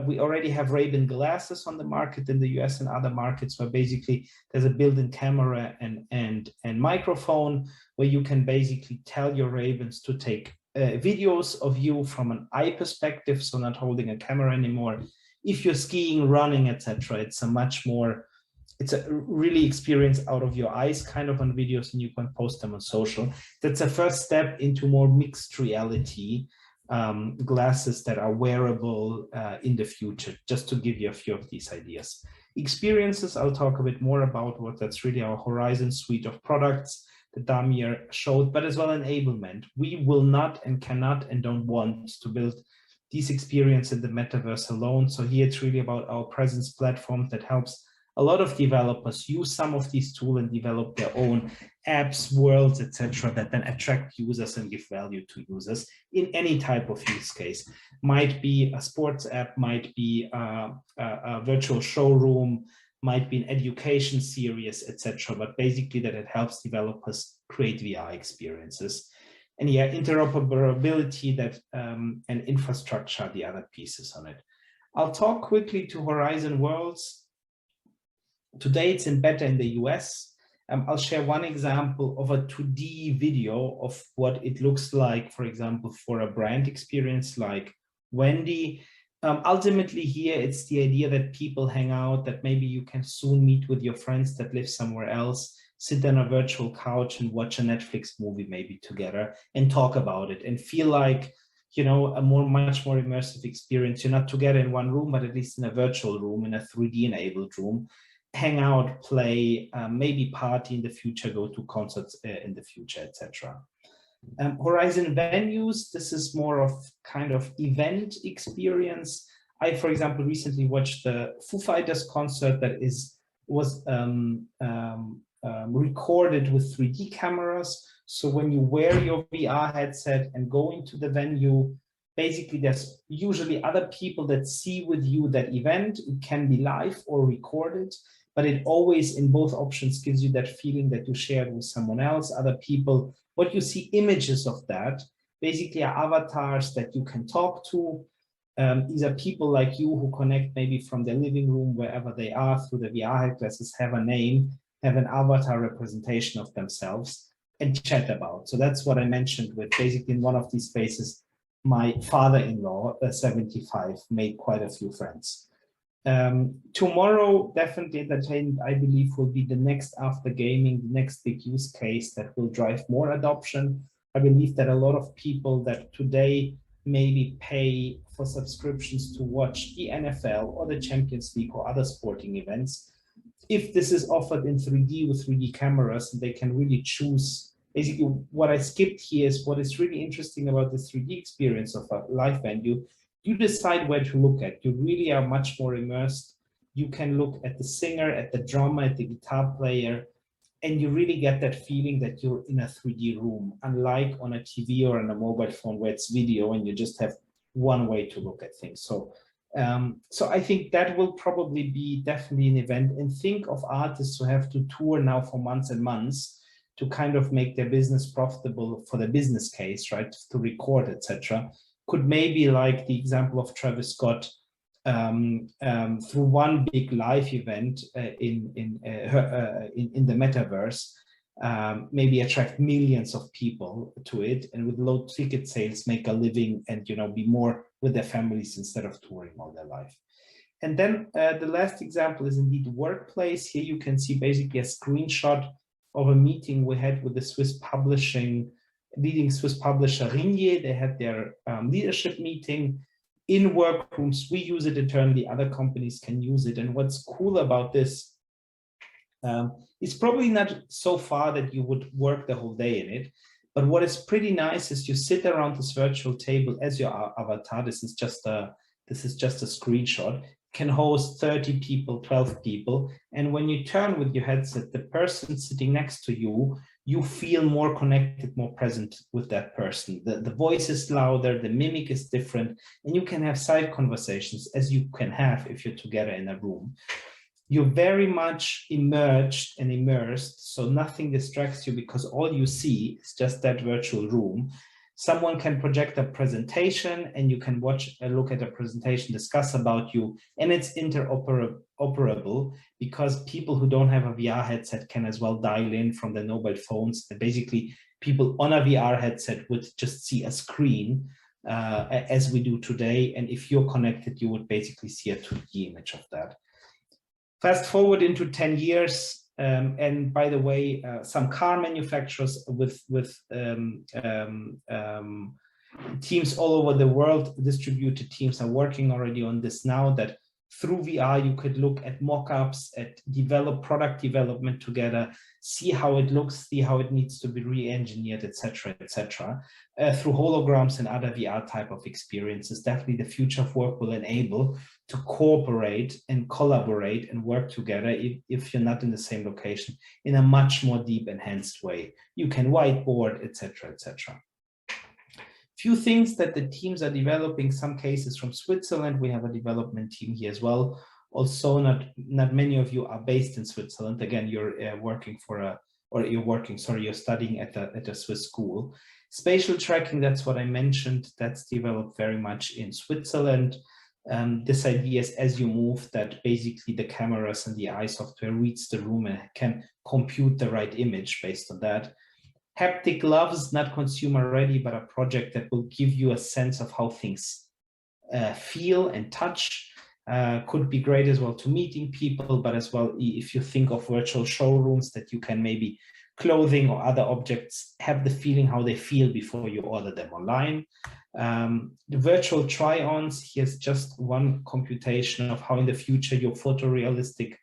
we already have Ray-Ban glasses on the market in the US and other markets, where basically there's a built-in camera and microphone where you can basically tell your Ray-Bans to take videos of you from an eye perspective, so not holding a camera anymore. If you're skiing, running, etc., it's a really experience out of your eyes kind of on videos, and you can post them on social. That's a first step into more mixed reality glasses that are wearable in the future, just to give you a few of these ideas. Experiences, I'll talk a bit more about what that's really our Horizon suite of products that Damir showed, but as well enablement. We will not and cannot and don't want to build these experiences in the metaverse alone. So here it's really about our presence platform that helps a lot of developers use some of these tools and develop their own apps, worlds, etc., that then attract users and give value to users in any type of use case. Might be a sports app, might be a virtual showroom, might be an education series, etc. But basically that it helps developers create VR experiences. And yeah, interoperability that and infrastructure are the other pieces on it. I'll talk quickly to Horizon Worlds. Today it's in beta in the US. I'll share one example of a 2D video of what it looks like, for example, for a brand experience like Wendy. Ultimately here, it's the idea that people hang out, that maybe you can soon meet with your friends that live somewhere else, sit on a virtual couch and watch a Netflix movie maybe together and talk about it and feel like, you know, a much more immersive experience. You're not together in one room, but at least in a virtual room, in a 3D enabled room. Hang out, play, maybe party in the future, go to concerts in the future, etc. Horizon venues, this is more of kind of event experience. I, for example, recently watched the Foo Fighters concert that was recorded with 3D cameras. So when you wear your VR headset and go into the venue, basically there's usually other people that see with you that event. It can be live or recorded, but it always, in both options, gives you that feeling that you shared with someone else, other people. What you see images of that basically are avatars that you can talk to. These are people like you who connect maybe from their living room, wherever they are, through the VR headsets, have a name, have an avatar representation of themselves, and chat about. So that's what I mentioned with basically in one of these spaces, my father-in-law, 75, made quite a few friends. Tomorrow, definitely entertainment, I believe, will be the next after gaming, the next big use case that will drive more adoption. I believe that a lot of people that today maybe pay for subscriptions to watch the NFL or the Champions League or other sporting events, if this is offered in 3D with 3D cameras, they can really choose. Basically, what I skipped here is what is really interesting about the 3D experience of a live venue. You decide where to look at. You really are much more immersed. You can look at the singer, at the drummer, at the guitar player, and you really get that feeling that you're in a 3D room, unlike on a TV or on a mobile phone where it's video and you just have one way to look at things. So I think that will probably be definitely an event. And think of artists who have to tour now for months and months to kind of make their business profitable for the business case, right? To record, etc. Could maybe, like the example of Travis Scott, through one big live event in the metaverse, maybe attract millions of people to it, and with low ticket sales make a living and be more with their families instead of touring all their life. And then the last example is indeed workplace. Here you can see basically a screenshot of a meeting we had with the leading Swiss publisher Ringier. They had their leadership meeting in workrooms. We use it internally, other companies can use it. And what's cool about this, it's probably not so far that you would work the whole day in it, but what is pretty nice is you sit around this virtual table as your avatar. This is just a screenshot. Can host 30 people, 12 people. And when you turn with your headset, the person sitting next to you, you feel more connected, more present with that person. The voice is louder, the mimic is different, and you can have side conversations as you can have if you're together in a room. You're very much immersed, so nothing distracts you because all you see is just that virtual room. Someone can project a presentation and you can look at a presentation, discuss about you, and it's interoperable because people who don't have a VR headset can as well dial in from their mobile phones. And basically, people on a VR headset would just see a screen as we do today. And if you're connected, you would basically see a 2D image of that. Fast forward into 10 years, and by the way, some car manufacturers with teams all over the world, distributed teams, are working already on this now, that through VR, you could look at mock-ups, at product development together, see how it looks, see how it needs to be re-engineered, etc., etc. Through holograms and other VR type of experiences, definitely the future of work will enable to cooperate and collaborate and work together if you're not in the same location in a much more deep, enhanced way. You can whiteboard, etc., etc. Few things that the teams are developing, some cases from Switzerland. We have a development team here as well. Also, not many of you are based in Switzerland. Again, you're you're studying at a Swiss school. Spatial tracking, that's what I mentioned, that's developed very much in Switzerland. This idea is as you move that basically the cameras and the eye software reads the room and can compute the right image based on that. Haptic gloves, not consumer ready, but a project that will give you a sense of how things feel and touch. Could be great as well to meeting people, but as well, if you think of virtual showrooms that you can maybe clothing or other objects have the feeling how they feel before you order them online. The virtual try-ons, here's just one computation of how in the future your photorealistic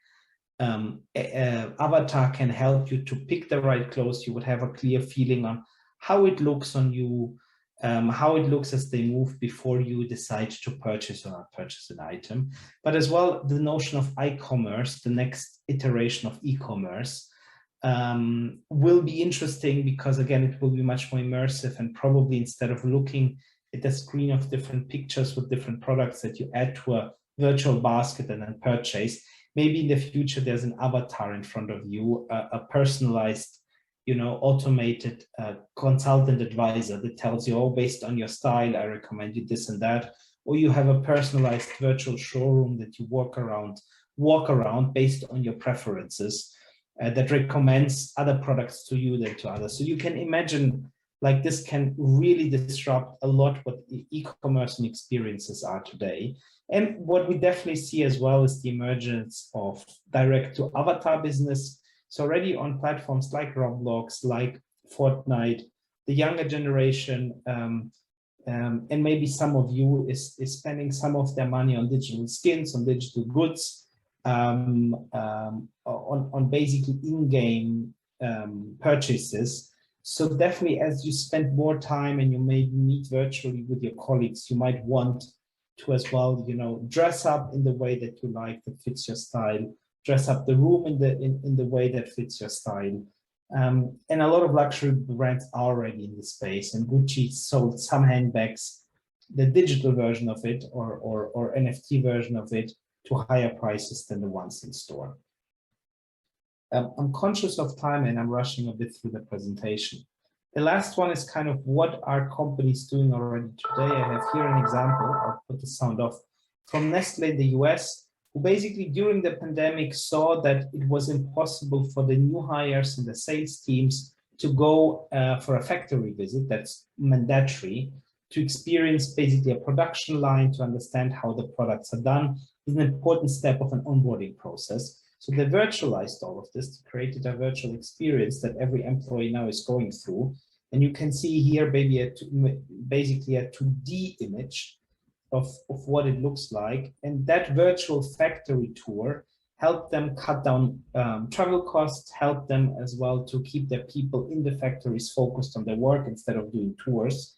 avatar can help you to pick the right clothes. You would have a clear feeling on how it looks on you, how it looks as they move before you decide to purchase or not purchase an item. But as well, the notion of e-commerce, the next iteration of e-commerce, will be interesting because again, it will be much more immersive, and probably instead of looking at a screen of different pictures with different products that you add to a virtual basket and then purchase, maybe in the future there's an avatar in front of you, a personalized, automated consultant advisor that tells you, oh, based on your style, I recommend you this and that. Or you have a personalized virtual showroom that you walk around based on your preferences, that recommends other products to you than to others. So you can imagine like this can really disrupt a lot what e-commerce and experiences are today. And what we definitely see as well is the emergence of direct to avatar business. So already on platforms like Roblox, like Fortnite, the younger generation, and maybe some of you is spending some of their money on digital skins, on digital goods, on basically in-game purchases. So definitely as you spend more time and you may meet virtually with your colleagues, you might want to as well, dress up in the way that you like, that fits your style, dress up the room in the way that fits your style. And a lot of luxury brands are already in this space, and Gucci sold some handbags, the digital version of it or NFT version of it, to higher prices than the ones in store. I'm conscious of time and I'm rushing a bit through the presentation. The last one is kind of what are companies doing already today. I have here an example, I'll put the sound off, from Nestle in the US, who basically during the pandemic saw that it was impossible for the new hires and the sales teams to go for a factory visit, that's mandatory, to experience basically a production line, to understand how the products are done, is an important step of an onboarding process. So they virtualized all of this, created a virtual experience that every employee now is going through. And you can see here basically a 2D image of what it looks like. And that virtual factory tour helped them cut down travel costs, helped them as well to keep their people in the factories focused on their work instead of doing tours.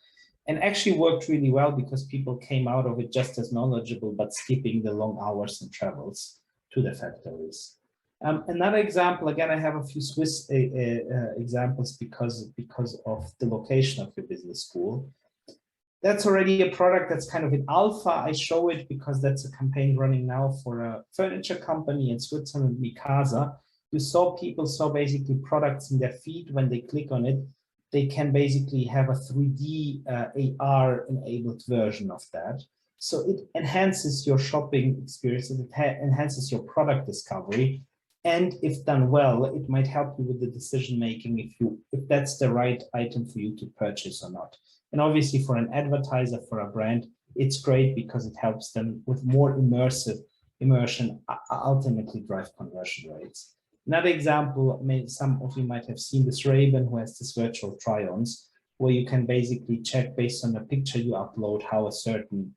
And actually worked really well because people came out of it just as knowledgeable, but skipping the long hours and travels to the factories. Another example, again, I have a few Swiss examples because of the location of your business school. That's already a product that's kind of in alpha. I show it because that's a campaign running now for a furniture company in Switzerland, Mikasa. You saw basically products in their feed. When they click on it, they can basically have a 3D AR enabled version of that. So it enhances your shopping experience, it enhances your product discovery. And if done well, it might help you with the decision making if that's the right item for you to purchase or not. And obviously for an advertiser, for a brand, it's great because it helps them with more immersion, ultimately drive conversion rates. Another example, some of you might have seen this Ray-Ban who has this virtual try-ons, where you can basically check based on the picture you upload how a certain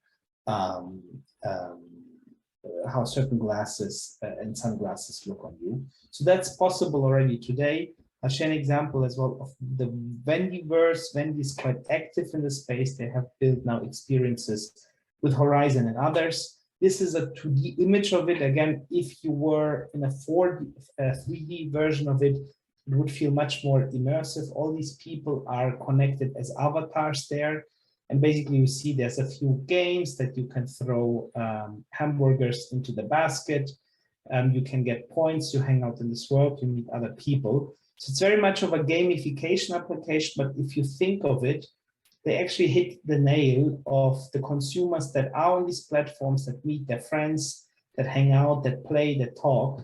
how certain glasses and sunglasses look on you. So that's possible already today. I'll share an example as well of the Vendiverse. Vendi is quite active in the space. They have built now experiences with Horizon and others. This is a 2D image of it. Again, if you were in a 3D version of it, it would feel much more immersive. All these people are connected as avatars there. And basically you see there's a few games that you can throw hamburgers into the basket. You can get points, you hang out in this world, you meet other people. So it's very much of a gamification application, but if you think of it, they actually hit the nail of the consumers that are on these platforms, that meet their friends, that hang out, that play, that talk.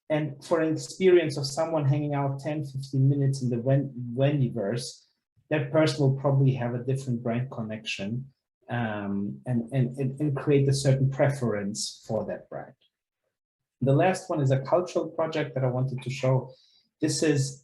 And for an experience of someone hanging out 10, 15 minutes in the Vendiverse, that person will probably have a different brand connection and create a certain preference for that brand. The last one is a cultural project that I wanted to show. This is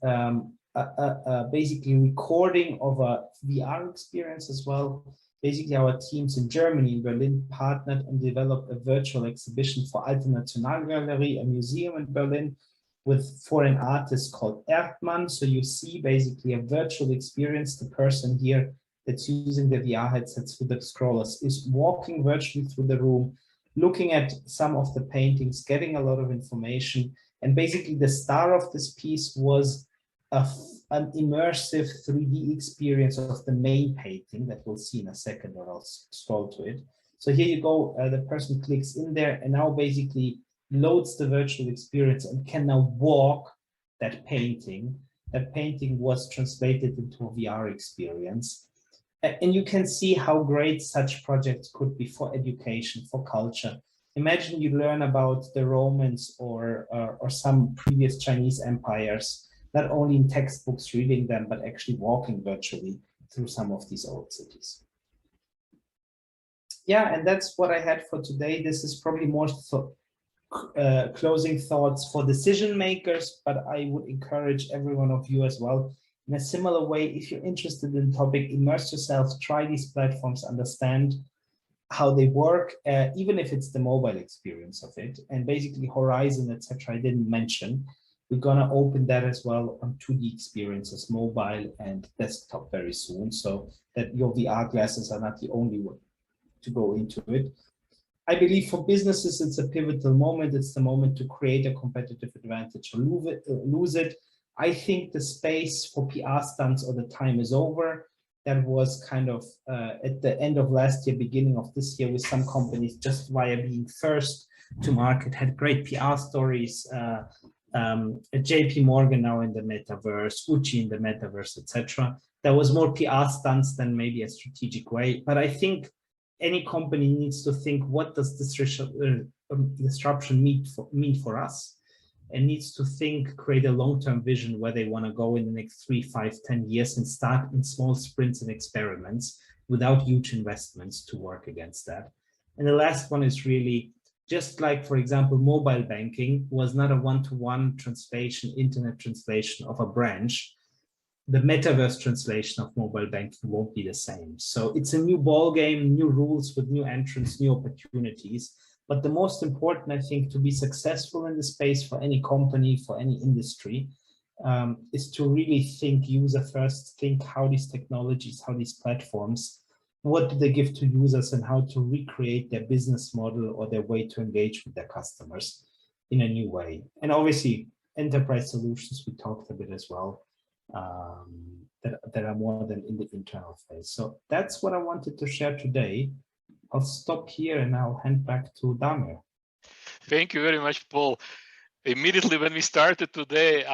basically recording of a VR experience as well. Basically, our teams in Germany, in Berlin, partnered and developed a virtual exhibition for Alte Nationalgalerie, a museum in Berlin, with foreign artists called Erdmann. So you see basically a virtual experience. The person here that's using the VR headsets with the scrollers is walking virtually through the room, looking at some of the paintings, getting a lot of information. And basically the star of this piece was an immersive 3D experience of the main painting that we'll see in a second, or I'll scroll to it. So here you go, the person clicks in there and now basically loads the virtual experience and can now walk that painting. That painting was translated into a VR experience. And you can see how great such projects could be for education, for culture. Imagine you learn about the Romans or some previous Chinese empires, not only in textbooks reading them, but actually walking virtually through some of these old cities. Yeah, and that's what I had for today. This is probably more closing thoughts for decision makers, but I would encourage every one of you as well. In a similar way, if you're interested in the topic, immerse yourself, try these platforms, understand how they work, even if it's the mobile experience of it. And basically Horizon, etc. I didn't mention. We're gonna open that as well on 2D experiences, mobile and desktop very soon, so that your VR glasses are not the only way to go into it. I believe for businesses, it's a pivotal moment. It's the moment to create a competitive advantage or lose it. I think the space for PR stunts or the time is over. That was kind of at the end of last year, beginning of this year, with some companies just via being first to market, had great PR stories. JP Morgan now in the metaverse, Gucci in the metaverse, etc. There was more PR stunts than maybe a strategic way. But I think any company needs to think, what does this disruption mean for us? And needs to think, create a long-term vision where they want to go in the next 3, 5, 10 years and start in small sprints and experiments without huge investments to work against that. And the last one is really, just like, for example, mobile banking was not a one-to-one translation, internet translation of a branch. The metaverse translation of mobile banking won't be the same. So it's a new ball game, new rules with new entrants, new opportunities. But the most important, I think, to be successful in the space for any company, for any industry, is to really think user first, think how these technologies, how these platforms, what do they give to users and how to recreate their business model or their way to engage with their customers in a new way. And obviously, enterprise solutions, we talked a bit as well, that are more than in the internal phase. So that's what I wanted to share today. I'll stop here and I'll hand back to Damir. Thank you very much, Paul. Immediately when we started today,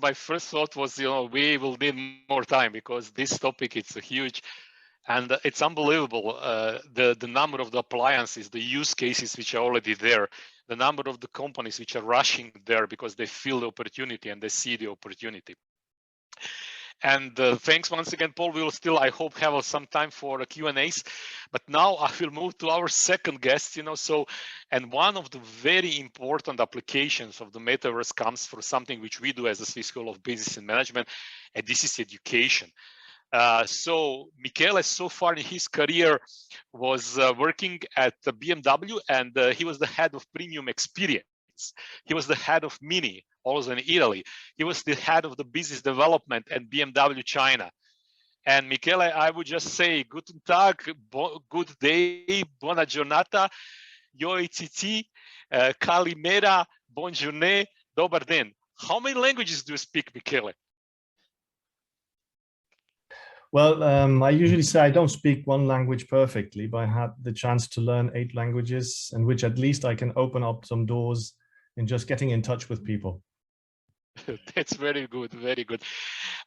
my first thought was, we will need more time because this topic, it's a huge, and it's unbelievable. The number of the appliances, the use cases which are already there, the number of the companies which are rushing there because they feel the opportunity and they see the opportunity. And thanks once again, Paul. We will still, I hope, have some time for Q&As. But now I will move to our second guest, and one of the very important applications of the metaverse comes from something which we do as a Swiss School of Business and Management, and this is education. So Michele, so far in his career, was working at the BMW, and he was the head of premium experience. He was the head of Mini, also in Italy. He was the head of the business development at BMW China. And Michele, I would just say, Guten Tag, good day, buona giornata, Yoititi, Kalimera, Bonjourne, Dobar den. How many languages do you speak, Michele? Well, I usually say I don't speak one language perfectly, but I had the chance to learn 8 languages, in which at least I can open up some doors in just getting in touch with people. That's very good, very good.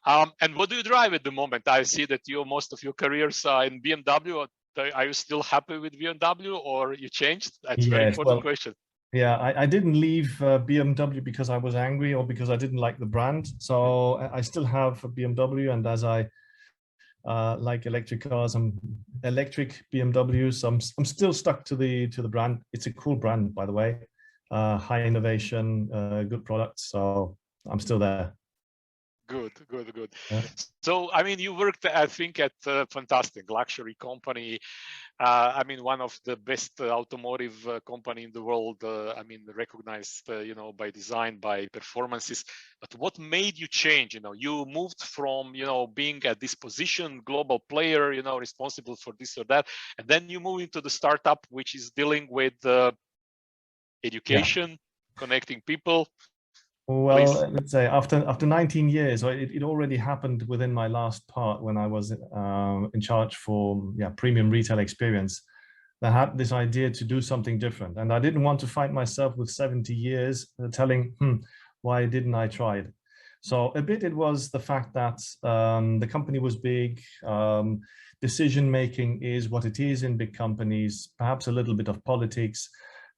And what do you drive at the moment? I see that most of your careers are in BMW. Are you still happy with BMW, or you changed? That's a very important question. Yeah, I didn't leave BMW because I was angry or because I didn't like the brand. So I still have a BMW, and as I like electric cars, I'm electric BMWs. I'm still stuck to the brand. It's a cool brand, by the way. High innovation, good products. So I'm still there. Good, good, good. Yeah. So, I mean, you worked, I think, at a fantastic luxury company. I mean, one of the best automotive company in the world. I mean, recognized, by design, by performances. But what made you change? You moved from, being at this position, global player, responsible for this or that, and then you move into the startup, which is dealing with education, connecting people. Well, Please. let's say after 19 years, it already happened within my last part when I was in charge for premium retail experience. I had this idea to do something different, and I didn't want to find myself with 70 years telling, why didn't I try it? So a bit it was the fact that the company was big. Decision making is what it is in big companies, perhaps a little bit of politics.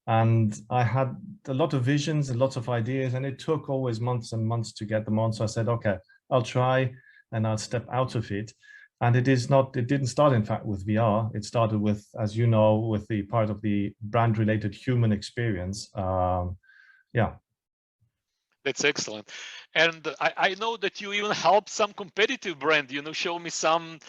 And I had a lot of visions and lots of ideas, and it took always months and months to get them on. So I said, okay, I'll try and I'll step out of it. And it didn't start, in fact, with VR. It started with, as you know, with the part of the brand related human experience. Yeah. That's excellent. And I know that you even help some competitive brand, show me some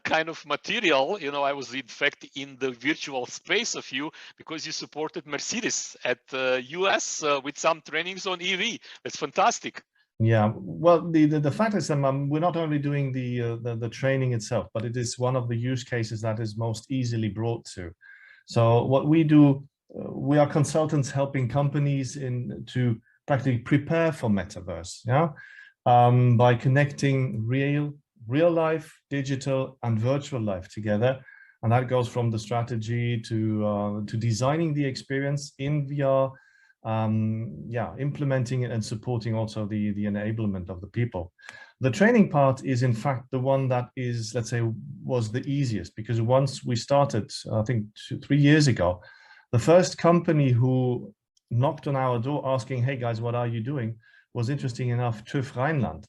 kind of material. I was in fact in the virtual space of you because you supported Mercedes at US with some trainings on EV. That's fantastic. Yeah, well, the fact is that we're not only doing the training itself, but it is one of the use cases that is most easily brought to. So what we do, we are consultants helping companies to practically prepare for metaverse, by connecting real life, digital, and virtual life together. And that goes from the strategy to designing the experience in VR, implementing it and supporting also the enablement of the people. The training part is in fact the one that is, let's say, was the easiest, because once we started, I think 3 years ago, the first company who knocked on our door asking, hey guys, what are you doing, was, interesting enough, TÜV Rheinland.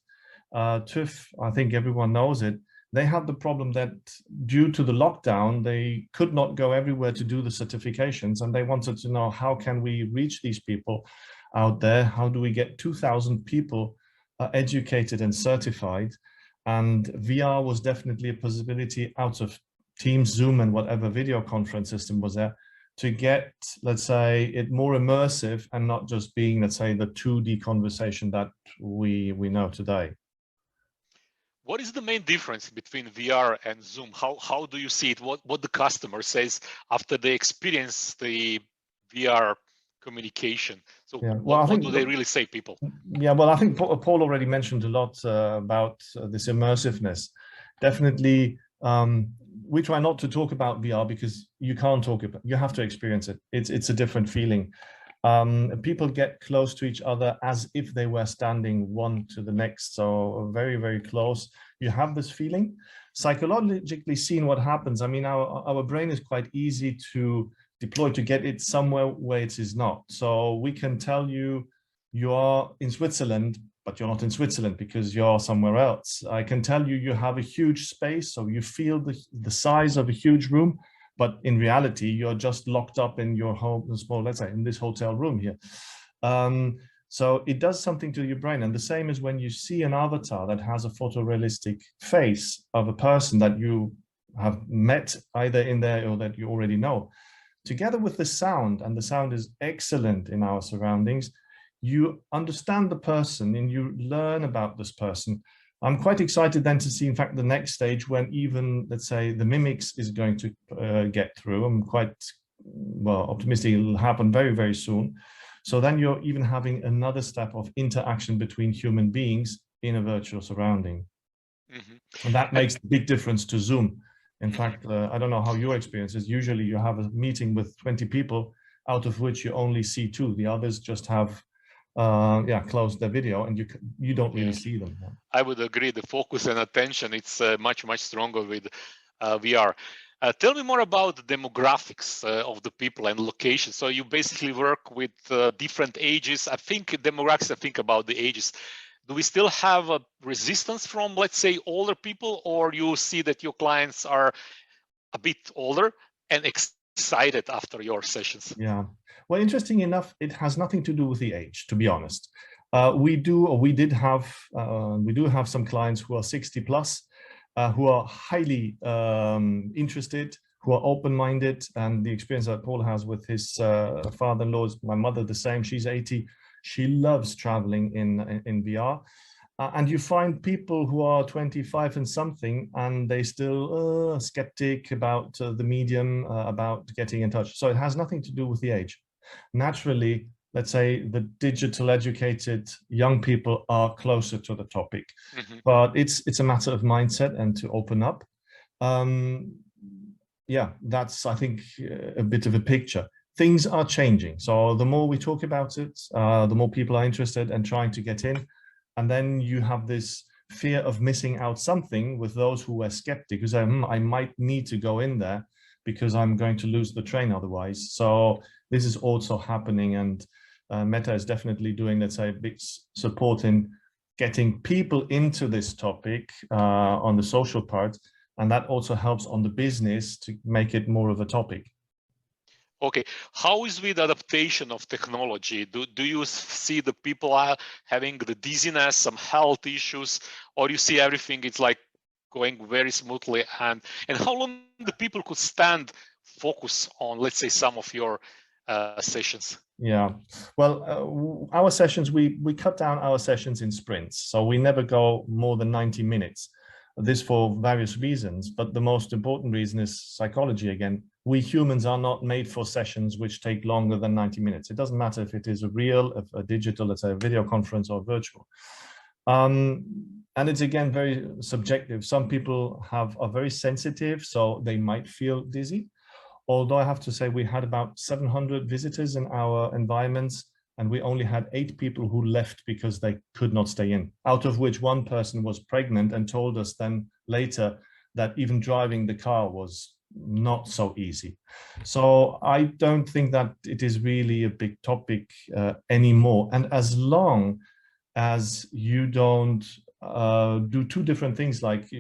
TÜV, I think everyone knows it. They had the problem that due to the lockdown, they could not go everywhere to do the certifications, and they wanted to know, how can we reach these people out there? How do we get 2,000 people educated and certified? And VR was definitely a possibility out of Teams, Zoom, and whatever video conference system was there, to get, let's say, it more immersive and not just being, let's say, the 2D conversation that we know today. What is the main difference between VR and Zoom? How do you see it? What the customer says after they experience the VR communication? So yeah. what do they really say, people? Yeah, well, I think Paul already mentioned a lot about this immersiveness. Definitely, we try not to talk about VR because you can't talk about it. You have to experience it. It's a different feeling. People get close to each other as if they were standing one to the next, so very, very close. You have this feeling. Psychologically seen, what happens, I mean, our brain is quite easy to deploy to get it somewhere where it is not. So we can tell you are in Switzerland, but you're not in Switzerland because you're somewhere else. I can tell you have a huge space, so you feel the size of a huge room, but in reality, you're just locked up in your home, small, let's say, in this hotel room here. So it does something to your brain. And the same is when you see an avatar that has a photorealistic face of a person that you have met either in there or that you already know, together with the sound, and the sound is excellent in our surroundings, you understand the person and you learn about this person. I'm quite excited then to see, in fact, the next stage when even, let's say, the mimics is going to get through. I'm quite, well, optimistic it'll happen very, very soon. So then you're even having another step of interaction between human beings in a virtual surrounding. Mm-hmm. And that makes a big difference to Zoom. In fact, I don't know how your experience is. Usually you have a meeting with 20 people, out of which you only see 2. The others just have closed their video, and you don't really see them. I would agree. The focus and attention, it's much stronger with VR. Tell me more about the demographics of the people and location. So you basically work with different ages. I think demographics, I think about the ages. Do we still have a resistance from, let's say, older people, or you see that your clients are a bit older and excited after your sessions? Yeah. Well, interesting enough, it has nothing to do with the age, to be honest. We do have some clients who are 60 plus, who are highly interested, who are open-minded, and the experience that Paul has with his father-in-law is my mother, the same. She's 80. She loves traveling in VR. And you find people who are 25 and something, and they still skeptic about the medium, about getting in touch. So it has nothing to do with the age. Naturally, let's say the digital educated young people are closer to the topic, but it's a matter of mindset and to open up. Yeah, that's, I think, a bit of a picture. Things are changing. So the more we talk about it, the more people are interested and trying to get in. And then you have this fear of missing out something with those who were skeptic, who say, I might need to go in there because I'm going to lose the train otherwise. So this is also happening, and Meta is definitely doing, let's say, big support in getting people into this topic on the social part. And that also helps on the business to make it more of a topic. Okay, how is with adaptation of technology? Do you see the people are having the dizziness, some health issues, or you see everything it's like going very smoothly? And how long the people could stand focus on, let's say, some of your sessions? Yeah, well, our sessions, we cut down our sessions in sprints, so we never go more than 90 minutes. This for various reasons, but the most important reason is psychology again. We humans are not made for sessions which take longer than 90 minutes. It doesn't matter if it is a real, a digital, let's say a video conference or virtual. And it's again very subjective. Some people are very sensitive, so they might feel dizzy. Although I have to say we had about 700 visitors in our environments, and we only had 8 people who left because they could not stay in, out of which one person was pregnant and told us then later that even driving the car was not so easy. So I don't think that it is really a big topic anymore. And as long as you don't do 2 different things, like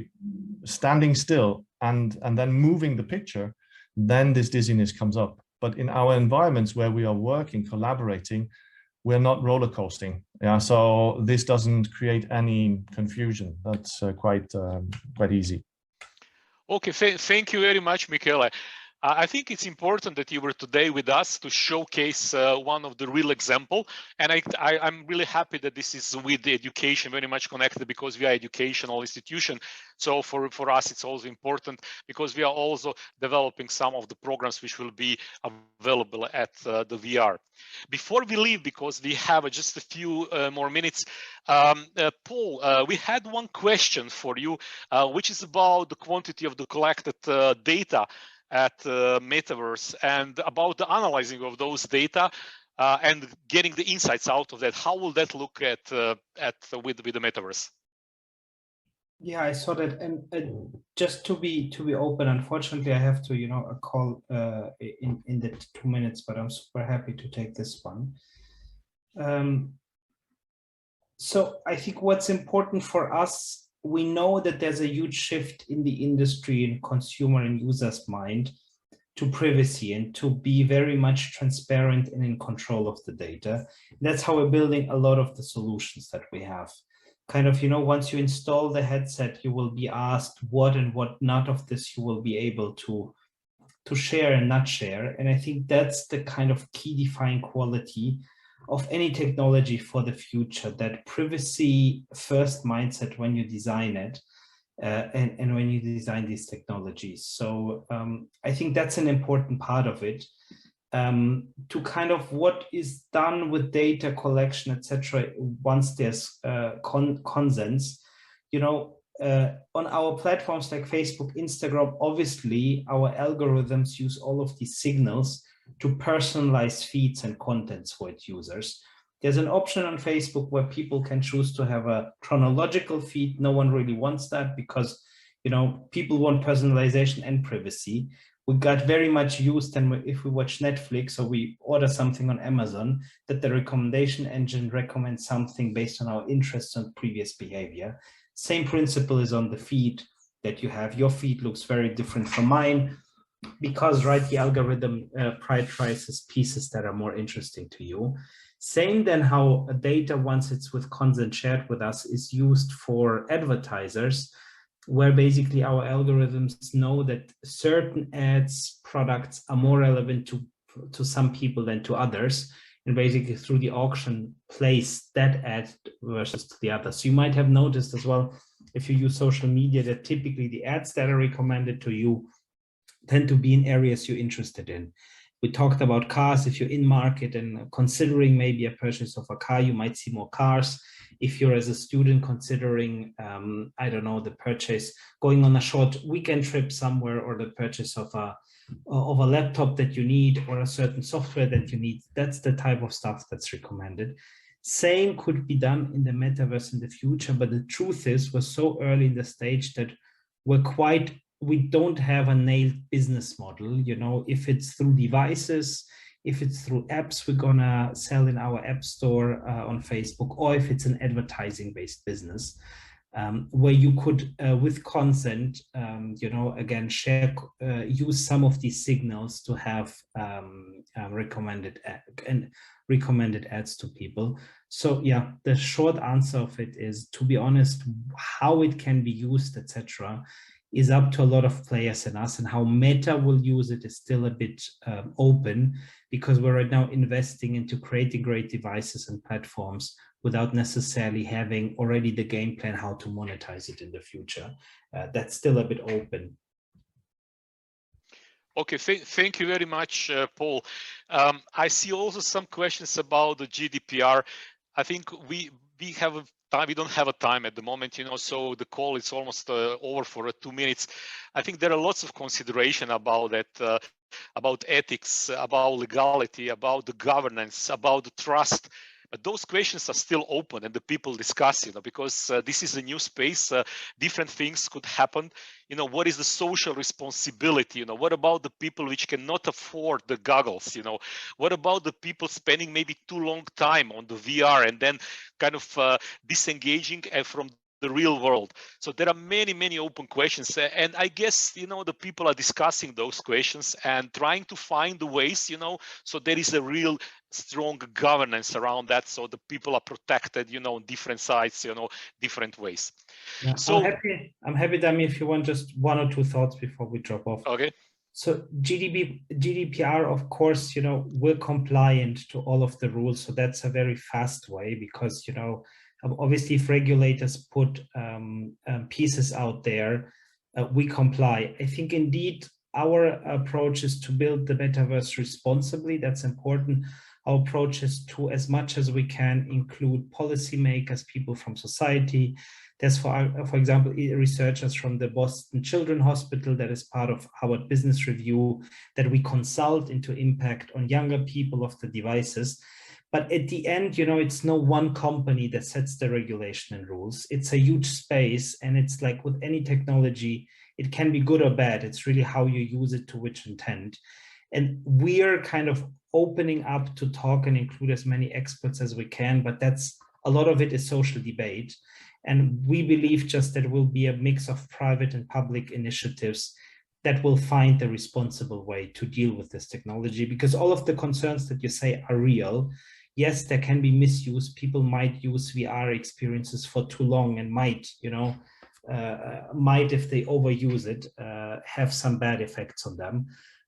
standing still and then moving the picture, then this dizziness comes up. But in our environments where we are working, collaborating, we're not roller coasting. Yeah, so this doesn't create any confusion. That's quite easy. Okay, thank you very much, Michele. I think it's important that you were today with us to showcase one of the real example. And I'm really happy that this is with the education very much connected, because we are educational institution. So for us, it's also important because we are also developing some of the programs which will be available at the VR. Before we leave, because we have just a few more minutes, Paul, we had one question for you, which is about the quantity of the collected data at Metaverse, and about the analyzing of those data and getting the insights out of that. How will that look at with the Metaverse? Yeah, I saw that, and just to be open, unfortunately, I have to, a call in the 2 minutes, but I'm super happy to take this one. So I think what's important for us, we know that there's a huge shift in the industry and consumer and users' mind privacy and to be very much transparent and in control of the data. That's how we're building a lot of the solutions that we have. Kind of, once you install the headset, you will be asked what and what not of this you will be able to share and not share. And I think that's the kind of key defining quality of any technology for the future, that privacy first mindset when you design it. And when you design these technologies. So I think that's an important part of it. To kind of what is done with data collection, etc. Once there's consents, on our platforms like Facebook, Instagram, obviously our algorithms use all of these signals to personalize feeds and contents for its users. There's an option on Facebook where people can choose to have a chronological feed. No one really wants that because, people want personalization and privacy. We got very much used, and if we watch Netflix or we order something on Amazon, that the recommendation engine recommends something based on our interests and previous behavior. Same principle is on the feed that you have. Your feed looks very different from mine because, right, the algorithm prioritizes pieces that are more interesting to you. Same then how data, once it's with consent shared with us, is used for advertisers, where basically our algorithms know that certain ads products are more relevant to some people than to others, and basically through the auction place that ad versus the other. So you might have noticed as well, if you use social media, that typically the ads that are recommended to you tend to be in areas you're interested in. We talked about cars. If you're in market and considering maybe a purchase of a car, you might see more cars. If you're as a student considering, I don't know, the purchase, going on a short weekend trip somewhere, or the purchase of a laptop that you need, or a certain software that you need, that's the type of stuff that's recommended. Same could be done in the metaverse in the future, but the truth is we're so early in the stage that we don't have a nailed business model. If it's through devices, if it's through apps we're gonna sell in our app store on Facebook, or if it's an advertising-based business, where you could, with consent, again, use some of these signals to have recommended ads to people. So yeah, the short answer of it is, to be honest, how it can be used, etc., is up to a lot of players and us, and how Meta will use it is still a bit open, because we're right now investing into creating great devices and platforms without necessarily having already the game plan how to monetize it in the future. That's still a bit open. Okay, thank you very much, Paul. I see also some questions about the GDPR. I think we have a time. We don't have a time at the moment, so the call is almost over for 2 minutes. I think there are lots of consideration about that, about ethics, about legality, about the governance, about the trust. But those questions are still open, and the people discuss, because this is a new space. Different things could happen. What is the social responsibility? What about the people which cannot afford the goggles? What about the people spending maybe too long time on the VR and then kind of disengaging from the real world? So there are many open questions, and I guess the people are discussing those questions and trying to find the ways, so there is a real strong governance around that, so the people are protected, on different sides, different ways. Yeah, so I'm happy, Damir, if you want just one or two thoughts before we drop off. Okay. So GDPR, of course, we're compliant to all of the rules, so that's a very fast way, because obviously if regulators put pieces out there, we comply. I think indeed our approach is to build the metaverse responsibly. That's important. Our approach is to, as much as we can, include policymakers, people from society. There's, for example, researchers from the Boston Children's Hospital that is part of Harvard Business Review that we consult into impact on younger people of the devices. But at the end, it's no one company that sets the regulation and rules. It's a huge space, and it's like with any technology, it can be good or bad. It's really how you use it, to which intent. And we're kind of opening up to talk and include as many experts as we can, but a lot of it is social debate. And we believe just that it will be a mix of private and public initiatives that will find the responsible way to deal with this technology, because all of the concerns that you say are real. Yes, there can be misuse. People might use VR experiences for too long and might, if they overuse it, have some bad effects on them.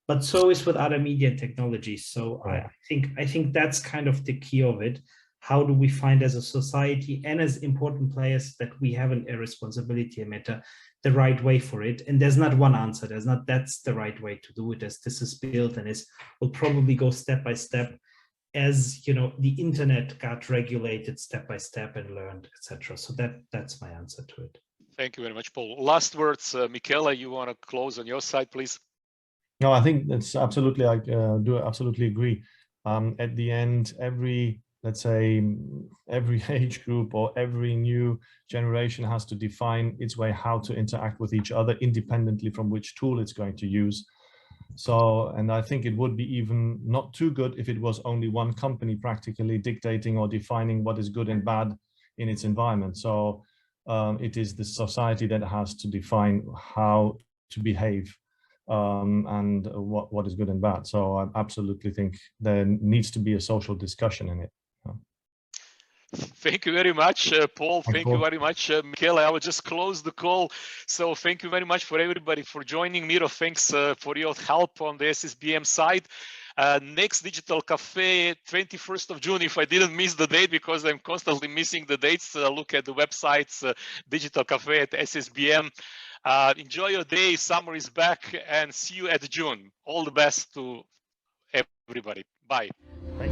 But so is with other media technologies. So I think that's kind of the key of it. How do we find as a society and as important players that we have a responsibility emitter, the right way for it? And there's not one answer. There's not that's the right way to do it as this is built, and will probably go step by step as the internet got regulated step by step and learned, etc. So that's my answer to it. Thank you very much, Paul. Last words, Michele, you want to close on your side, please? No, I think that's absolutely, I do absolutely agree. At the end, let's say every age group or every new generation has to define its way how to interact with each other independently from which tool it's going to use. So, and I think it would be even not too good if it was only one company practically dictating or defining what is good and bad in its environment. So it is the society that has to define how to behave and what is good and bad. So I absolutely think there needs to be a social discussion in it. Thank you very much, Paul. Thank you very much, Michele. I will just close the call. So thank you very much for everybody for joining. Miro, thanks for your help on the SSBM side. Next Digital Cafe, 21st of June, if I didn't miss the date, because I'm constantly missing the dates, look at the websites, Digital Cafe at SSBM. Enjoy your day, summer is back, and see you at June. All the best to everybody. Bye. Thank you.